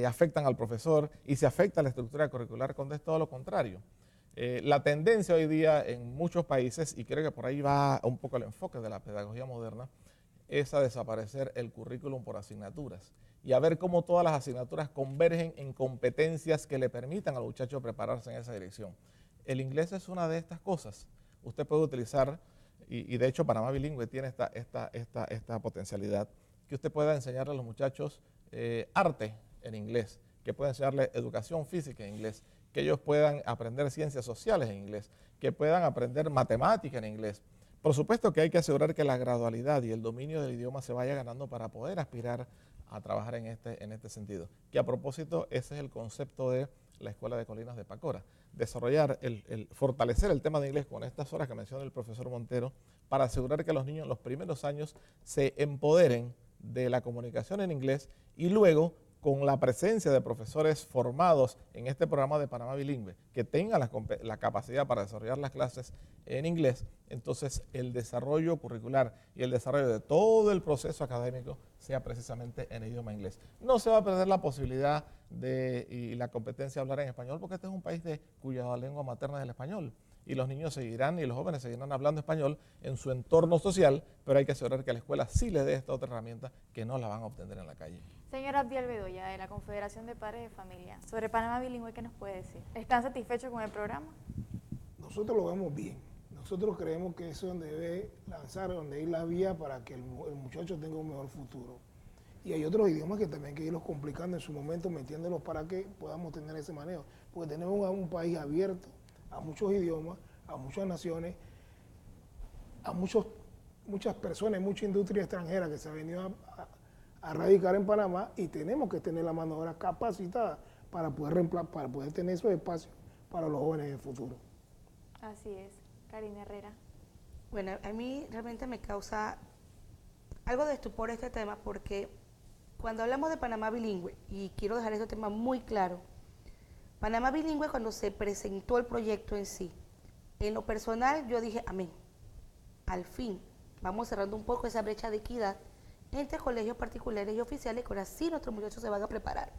afectan al profesor y se afecta a la estructura curricular cuando es todo lo contrario. La tendencia hoy día en muchos países, y creo que por ahí va un poco el enfoque de la pedagogía moderna, es a desaparecer el currículum por asignaturas y a ver cómo todas las asignaturas convergen en competencias que le permitan al muchacho prepararse en esa dirección. El inglés es una de estas cosas. Usted puede utilizar, y de hecho Panamá Bilingüe tiene esta potencialidad, que usted pueda enseñarle a los muchachos arte en inglés, que pueda enseñarle educación física en inglés, que ellos puedan aprender ciencias sociales en inglés, que puedan aprender matemática en inglés. Por supuesto que hay que asegurar que la gradualidad y el dominio del idioma se vaya ganando para poder aspirar a trabajar en este sentido. Que a propósito, ese es el concepto de la Escuela de Colinas de Pacora, desarrollar, fortalecer el tema de inglés con estas horas que menciona el profesor Montero, para asegurar que los niños en los primeros años se empoderen de la comunicación en inglés y luego con la presencia de profesores formados en este programa de Panamá Bilingüe, que tengan la capacidad para desarrollar las clases en inglés, entonces el desarrollo curricular y el desarrollo de todo el proceso académico sea precisamente en idioma inglés. No se va a perder la posibilidad y la competencia de hablar en español, porque este es un país cuya lengua materna es el español. Y los niños seguirán y los jóvenes seguirán hablando español en su entorno social, pero hay que asegurar que la escuela sí les dé esta otra herramienta que no la van a obtener en la calle. Señora Abdiel Bedoya, de la Confederación de Padres de Familia, sobre Panamá Bilingüe, ¿qué nos puede decir? ¿Están satisfechos con el programa? Nosotros lo vemos bien. Nosotros creemos que eso es donde debe lanzar, donde ir la vía para que el muchacho tenga un mejor futuro. Y hay otros idiomas que también hay que irlos complicando en su momento, metiéndolos para que podamos tener ese manejo. Porque tenemos un país abierto a muchos idiomas, a muchas naciones, a muchas personas, mucha industria extranjera que se ha venido a radicar en Panamá, y tenemos que tener la mano de obra capacitada para poder tener esos espacios para los jóvenes en el futuro. Así es. Karina Herrera. Bueno, a mí realmente me causa algo de estupor este tema, porque cuando hablamos de Panamá Bilingüe, y quiero dejar este tema muy claro, Panamá Bilingüe, cuando se presentó el proyecto en sí, en lo personal yo dije, amén, al fin vamos cerrando un poco esa brecha de equidad entre colegios particulares y oficiales, que ahora sí nuestros muchachos se van a preparar.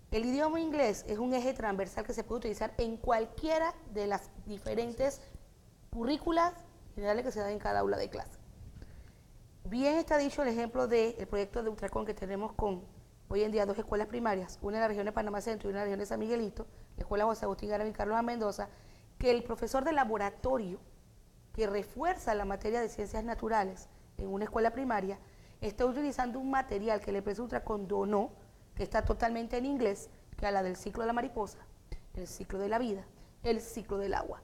El idioma inglés es un eje transversal que se puede utilizar en cualquiera de las diferentes currículas generales que se dan en cada aula de clase. Bien está dicho el ejemplo del proyecto de Ultracon que tenemos con hoy en día 2 escuelas primarias, una en la región de Panamá Centro y una en la región de San Miguelito, la escuela José Agustín Garavito y Carlos A. Mendoza, que el profesor de laboratorio que refuerza la materia de ciencias naturales en una escuela primaria está utilizando un material que la empresa Ultracon donó, que está totalmente en inglés, que es la del ciclo de la mariposa, el ciclo de la vida, el ciclo del agua,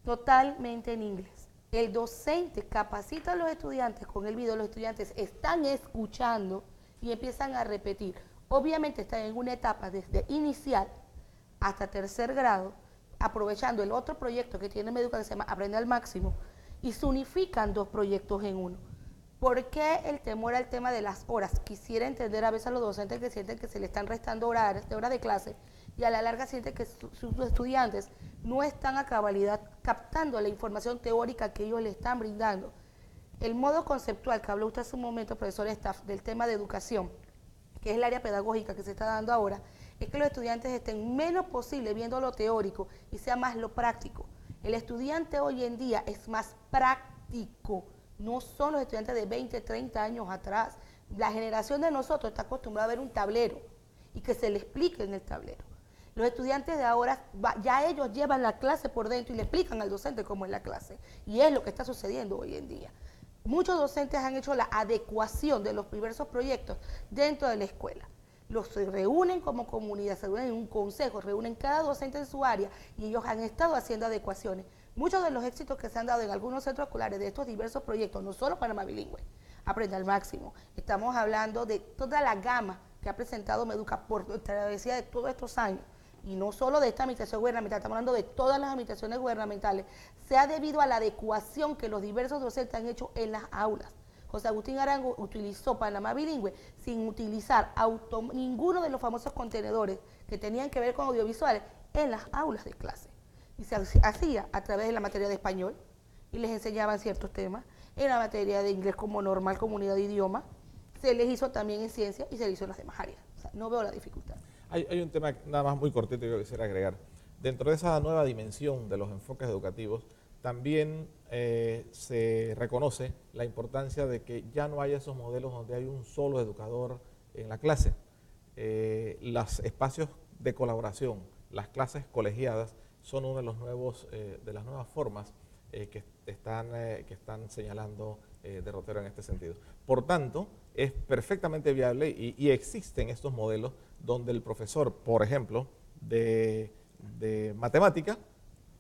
totalmente en inglés. El docente capacita a los estudiantes con el video, los estudiantes están escuchando y empiezan a repetir. Obviamente están en una etapa desde inicial hasta 3er grado, aprovechando el otro proyecto que tiene Meduca que se llama Aprende al Máximo, y se unifican 2 proyectos en uno. ¿Por qué el temor al tema de las horas? Quisiera entender a veces a los docentes que sienten que se le están restando horas de clase, y a la larga sienten que sus estudiantes no están a cabalidad captando la información teórica que ellos le están brindando. El modo conceptual que habló usted hace un momento, profesor Staff, del tema de educación, que es el área pedagógica que se está dando ahora, es que los estudiantes estén menos posible viendo lo teórico y sea más lo práctico. El estudiante hoy en día es más práctico, no son los estudiantes de 20, 30 años atrás. La generación de nosotros está acostumbrada a ver un tablero y que se le explique en el tablero. Los estudiantes de ahora, ya ellos llevan la clase por dentro y le explican al docente cómo es la clase. Y es lo que está sucediendo hoy en día. Muchos docentes han hecho la adecuación de los diversos proyectos dentro de la escuela. los reúnen como comunidad, se reúnen en un consejo, reúnen cada docente en su área y ellos han estado haciendo adecuaciones. Muchos de los éxitos que se han dado en algunos centros escolares de estos diversos proyectos, no solo Panamá Bilingüe, Aprende al Máximo, estamos hablando de toda la gama que ha presentado Meduca por travesía de todos estos años, y no solo de esta administración gubernamental, estamos hablando de todas las administraciones gubernamentales, se ha debido a la adecuación que los diversos docentes han hecho en las aulas. José Agustín Arango utilizó Panamá Bilingüe sin utilizar ninguno de los famosos contenedores que tenían que ver con audiovisuales en las aulas de clase. Y se hacía a través de la materia de español, y les enseñaban ciertos temas, en la materia de inglés como normal, comunidad de idioma, se les hizo también en ciencia y se les hizo en las demás áreas. O sea, no veo la dificultad. Hay un tema nada más muy cortito que yo quisiera agregar. Dentro de esa nueva dimensión de los enfoques educativos, también se reconoce la importancia de que ya no haya esos modelos donde hay un solo educador en la clase. Los espacios de colaboración, las clases colegiadas, son uno de los nuevos, de las nuevas formas que están señalando Derrotero en este sentido. Por tanto, es perfectamente viable y existen estos modelos donde el profesor, por ejemplo, de matemática,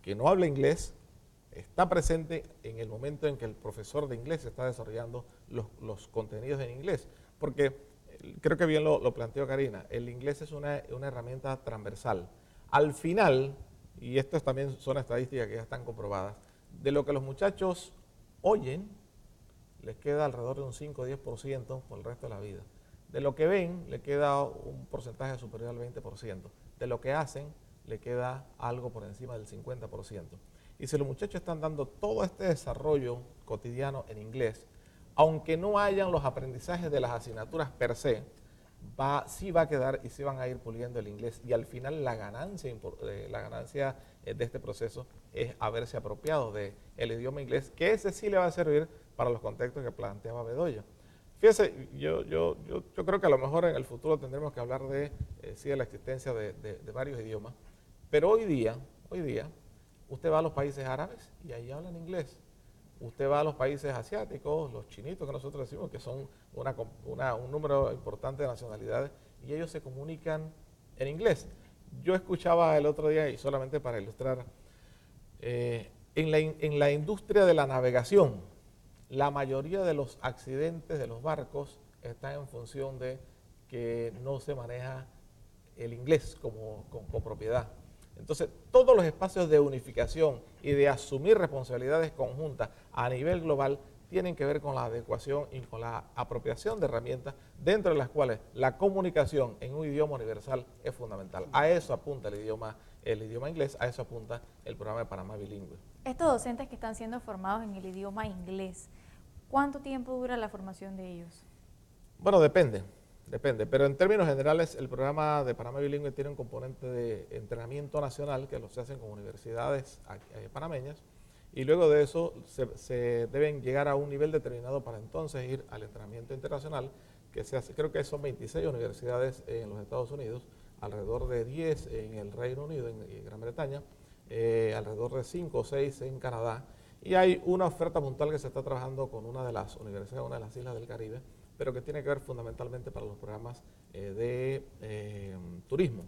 que no habla inglés, está presente en el momento en que el profesor de inglés está desarrollando los contenidos en inglés. Porque creo que bien lo planteó Karina, el inglés es una herramienta transversal. Al final, y esto también son estadísticas que ya están comprobadas, de lo que los muchachos oyen, les queda alrededor de un 5 o 10% por el resto de la vida. De lo que ven, le queda un porcentaje superior al 20%. De lo que hacen, le queda algo por encima del 50%. Y si los muchachos están dando todo este desarrollo cotidiano en inglés, aunque no hayan los aprendizajes de las asignaturas per se, sí va a quedar y sí van a ir puliendo el inglés. Y al final la ganancia de este proceso es haberse apropiado del idioma inglés, que ese sí le va a servir para los contextos que planteaba Bedoya. Fíjese, yo creo que a lo mejor en el futuro tendremos que hablar sí, de la existencia de varios idiomas, pero hoy día, usted va a los países árabes y ahí hablan inglés. Usted va a los países asiáticos, los chinitos que nosotros decimos, que son un número importante de nacionalidades, y ellos se comunican en inglés. Yo escuchaba el otro día, y solamente para ilustrar, en la industria de la navegación, la mayoría de los accidentes de los barcos están en función de que no se maneja el inglés con propiedad. Entonces, todos los espacios de unificación y de asumir responsabilidades conjuntas a nivel global tienen que ver con la adecuación y con la apropiación de herramientas dentro de las cuales la comunicación en un idioma universal es fundamental. A eso apunta el idioma inglés, a eso apunta el programa de Panamá Bilingüe. Estos docentes que están siendo formados en el idioma inglés, ¿cuánto tiempo dura la formación de ellos? Bueno, depende, pero en términos generales el programa de Panamá Bilingüe tiene un componente de entrenamiento nacional que se hacen con universidades panameñas, y luego de eso se deben llegar a un nivel determinado para entonces ir al entrenamiento internacional, que se hace, creo que son 26 universidades en los Estados Unidos, alrededor de 10 en el Reino Unido, en Gran Bretaña, alrededor de 5 o 6 en Canadá, y hay una oferta puntual que se está trabajando con una de las universidades, una de las islas del Caribe, pero que tiene que ver fundamentalmente para los programas de turismo.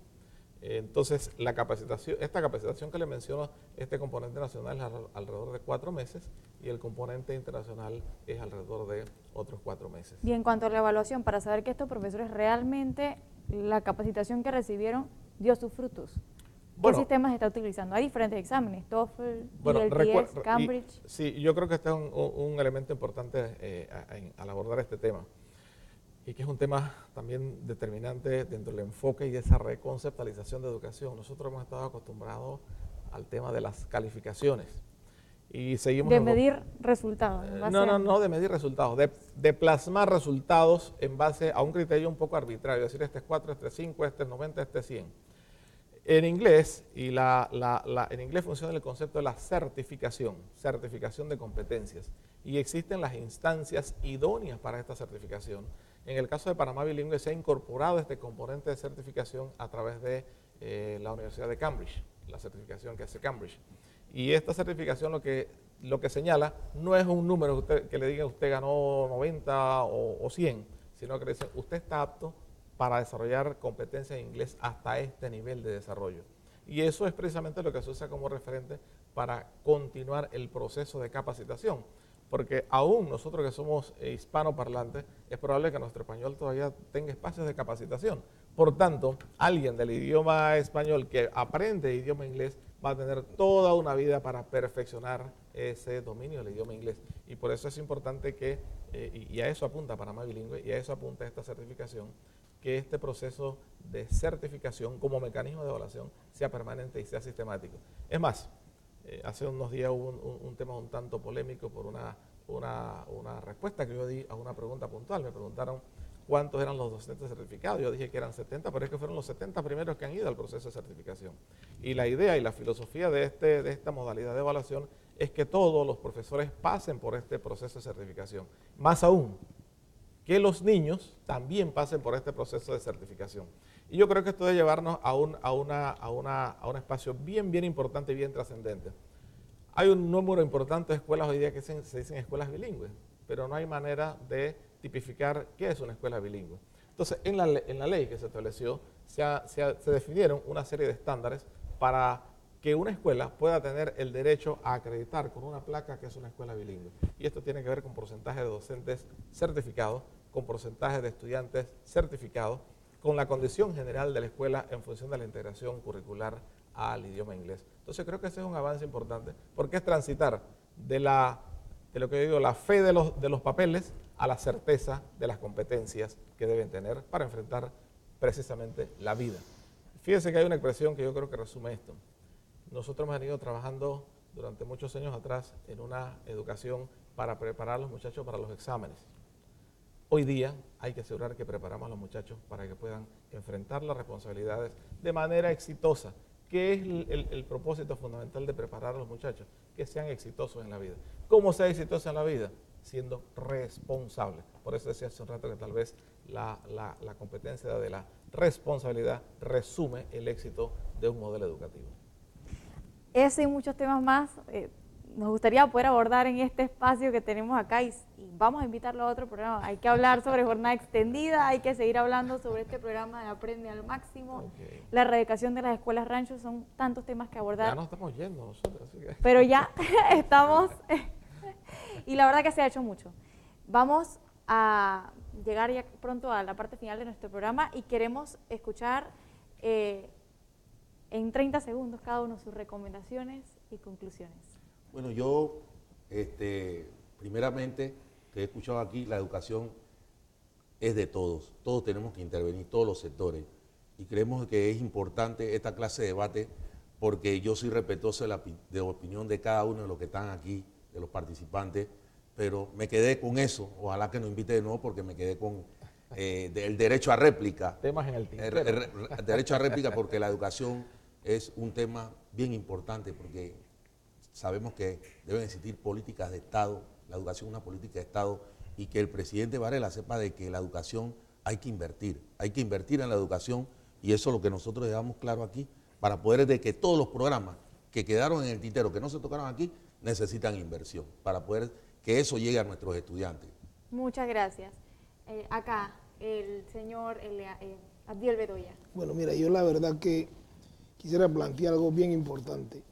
Entonces, esta capacitación que le menciono, este componente nacional es alrededor de 4 meses y el componente internacional es alrededor de otros 4 meses. Y en cuanto a la evaluación, para saber que estos profesores realmente, la capacitación que recibieron dio sus frutos. ¿Qué sistemas se está utilizando? Hay diferentes exámenes, TOEFL, IELTS, Cambridge. Sí, yo creo que este es un elemento importante al abordar este tema, y que es un tema también determinante dentro del enfoque y esa reconceptualización de educación. Nosotros hemos estado acostumbrados al tema de las calificaciones y seguimos... De medir resultados. No de medir resultados, de plasmar resultados en base a un criterio un poco arbitrario, es decir, este es 4, este es 5, este es 90, este es 100. En inglés, en inglés funciona el concepto de la certificación de competencias, y existen las instancias idóneas para esta certificación. En el caso de Panamá Bilingüe se ha incorporado este componente de certificación a través de la Universidad de Cambridge, la certificación que hace Cambridge. Y esta certificación lo que señala no es un número que le diga usted ganó 90 o 100, sino que le dice usted está apto para desarrollar competencias en inglés hasta este nivel de desarrollo. Y eso es precisamente lo que se usa como referente para continuar el proceso de capacitación. Porque aún nosotros que somos hispanoparlantes, es probable que nuestro español todavía tenga espacios de capacitación. Por tanto, alguien del idioma español que aprende idioma inglés va a tener toda una vida para perfeccionar ese dominio del idioma inglés. Y por eso es importante que, y a eso apunta Panamá Bilingüe, y a eso apunta esta certificación, que este proceso de certificación como mecanismo de evaluación sea permanente y sea sistemático. Es más, hace unos días hubo un tema un tanto polémico por una respuesta que yo di a una pregunta puntual. Me preguntaron cuántos eran los docentes certificados. Yo dije que eran 70, pero es que fueron los 70 primeros que han ido al proceso de certificación. Y la idea y la filosofía de esta modalidad de evaluación es que todos los profesores pasen por este proceso de certificación. Más aún, que los niños también pasen por este proceso de certificación. Y yo creo que esto debe llevarnos a un espacio bien importante y bien trascendente. Hay un número importante de escuelas hoy día que se dicen escuelas bilingües, pero no hay manera de tipificar qué es una escuela bilingüe. Entonces, en la ley que se estableció, se definieron una serie de estándares para que una escuela pueda tener el derecho a acreditar con una placa que es una escuela bilingüe. Y esto tiene que ver con porcentaje de docentes certificados, con porcentaje de estudiantes certificados, con la condición general de la escuela en función de la integración curricular al idioma inglés. Entonces creo que ese es un avance importante, porque es transitar de lo que yo digo, la fe de los papeles a la certeza de las competencias que deben tener para enfrentar precisamente la vida. Fíjense que hay una expresión que yo creo que resume esto. Nosotros hemos venido trabajando durante muchos años atrás en una educación para preparar a los muchachos para los exámenes. Hoy día hay que asegurar que preparamos a los muchachos para que puedan enfrentar las responsabilidades de manera exitosa, que es el propósito fundamental de preparar a los muchachos, que sean exitosos en la vida. ¿Cómo ser exitosos en la vida? Siendo responsables. Por eso decía hace un rato que tal vez la competencia de la responsabilidad resume el éxito de un modelo educativo. Ese y muchos temas más nos gustaría poder abordar en este espacio que tenemos acá y vamos a invitarlo a otro programa. Hay que hablar sobre jornada extendida, hay que seguir hablando sobre este programa de Aprende al Máximo, la erradicación de las escuelas ranchos, son tantos temas que abordar. Ya nos estamos yendo nosotros. Así que... Pero ya estamos, y la verdad que se ha hecho mucho. Vamos a llegar ya pronto a la parte final de nuestro programa y queremos escuchar en 30 segundos cada uno sus recomendaciones y conclusiones. Bueno, yo primeramente, que he escuchado aquí, la educación es de todos tenemos que intervenir, todos los sectores, y creemos que es importante esta clase de debate porque yo soy respetuoso de la opinión de cada uno de los que están aquí, de los participantes, pero me quedé con eso, ojalá que nos invite de nuevo porque me quedé con el derecho a réplica. Temas en el tintero. El derecho a réplica porque la educación es un tema bien importante porque sabemos que deben existir políticas de Estado, la educación es una política de Estado y que el presidente Varela sepa de que la educación hay que invertir en la educación y eso es lo que nosotros dejamos claro aquí para poder de que todos los programas que quedaron en el tintero, que no se tocaron aquí, necesitan inversión para poder que eso llegue a nuestros estudiantes. Muchas gracias. Acá, el señor Abdiel Bedoya. Bueno, mira, yo la verdad que quisiera plantear algo bien importante.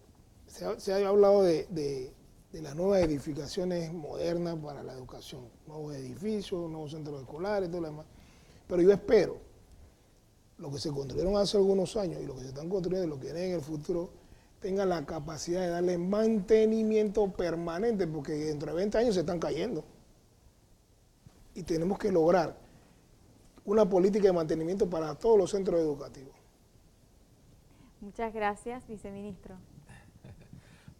Se ha hablado de las nuevas edificaciones modernas para la educación, nuevos edificios, nuevos centros escolares, todo lo demás. Pero yo espero, lo que se construyeron hace algunos años y lo que se están construyendo y lo que viene en el futuro, tengan la capacidad de darle mantenimiento permanente, porque dentro de 20 años se están cayendo. Y tenemos que lograr una política de mantenimiento para todos los centros educativos. Muchas gracias, viceministro.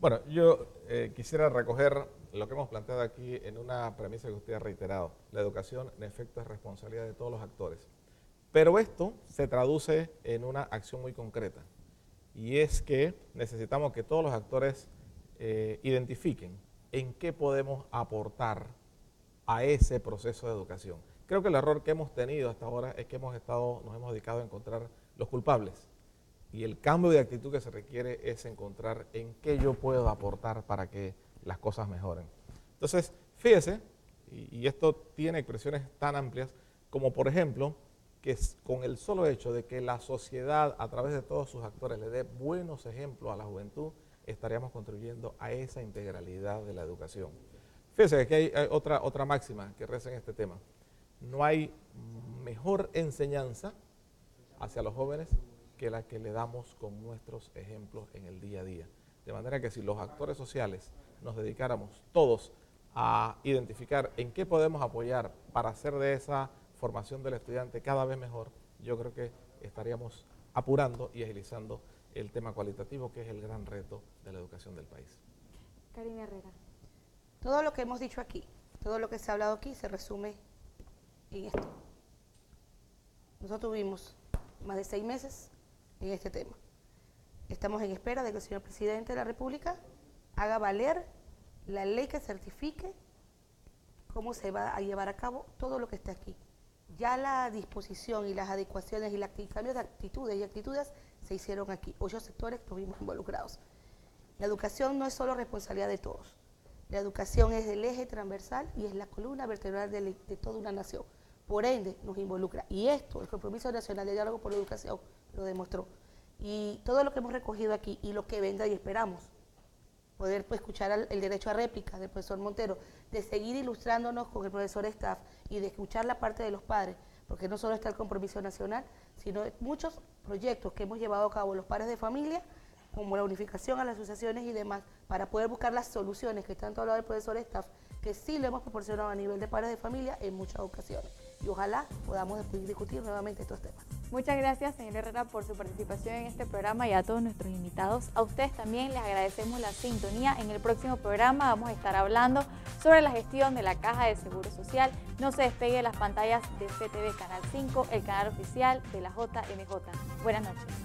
Bueno, yo quisiera recoger lo que hemos planteado aquí en una premisa que usted ha reiterado. La educación, en efecto, es responsabilidad de todos los actores. Pero esto se traduce en una acción muy concreta. Y es que necesitamos que todos los actores identifiquen en qué podemos aportar a ese proceso de educación. Creo que el error que hemos tenido hasta ahora es que nos hemos dedicado a encontrar los culpables. Y el cambio de actitud que se requiere es encontrar en qué yo puedo aportar para que las cosas mejoren. Entonces, fíjese, y esto tiene expresiones tan amplias, como por ejemplo, que con el solo hecho de que la sociedad, a través de todos sus actores, le dé buenos ejemplos a la juventud, estaríamos contribuyendo a esa integralidad de la educación. Fíjense que hay otra máxima que reza en este tema. No hay mejor enseñanza hacia los jóvenes que la que le damos con nuestros ejemplos en el día a día. De manera que si los actores sociales nos dedicáramos todos a identificar en qué podemos apoyar para hacer de esa formación del estudiante cada vez mejor, yo creo que estaríamos apurando y agilizando el tema cualitativo, que es el gran reto de la educación del país. Karina Herrera. Todo lo que hemos dicho aquí, todo lo que se ha hablado aquí se resume en esto. Nosotros tuvimos más de 6 meses en este tema. Estamos en espera de que el señor presidente de la República haga valer la ley que certifique cómo se va a llevar a cabo todo lo que está aquí. Ya la disposición y las adecuaciones y el cambio de actitudes y actitudes se hicieron aquí. 8 sectores estuvimos involucrados. La educación no es solo responsabilidad de todos. La educación es el eje transversal y es la columna vertebral de toda una nación. Por ende, nos involucra. Y esto, el Compromiso Nacional de Diálogo por la Educación, lo demostró. Y todo lo que hemos recogido aquí y lo que venga y esperamos, poder escuchar el derecho a réplica del profesor Montero, de seguir ilustrándonos con el profesor Staff y de escuchar la parte de los padres, porque no solo está el Compromiso Nacional, sino muchos proyectos que hemos llevado a cabo los padres de familia, como la unificación a las asociaciones y demás, para poder buscar las soluciones que tanto ha hablado el profesor Staff, que sí lo hemos proporcionado a nivel de padres de familia en muchas ocasiones. Y ojalá podamos discutir nuevamente estos temas. Muchas gracias, señor Herrera, por su participación en este programa y a todos nuestros invitados. A ustedes también les agradecemos la sintonía. En el próximo programa vamos a estar hablando sobre la gestión de la Caja de Seguro Social. No se despegue de las pantallas de CTV Canal 5, el canal oficial de la JMJ. Buenas noches.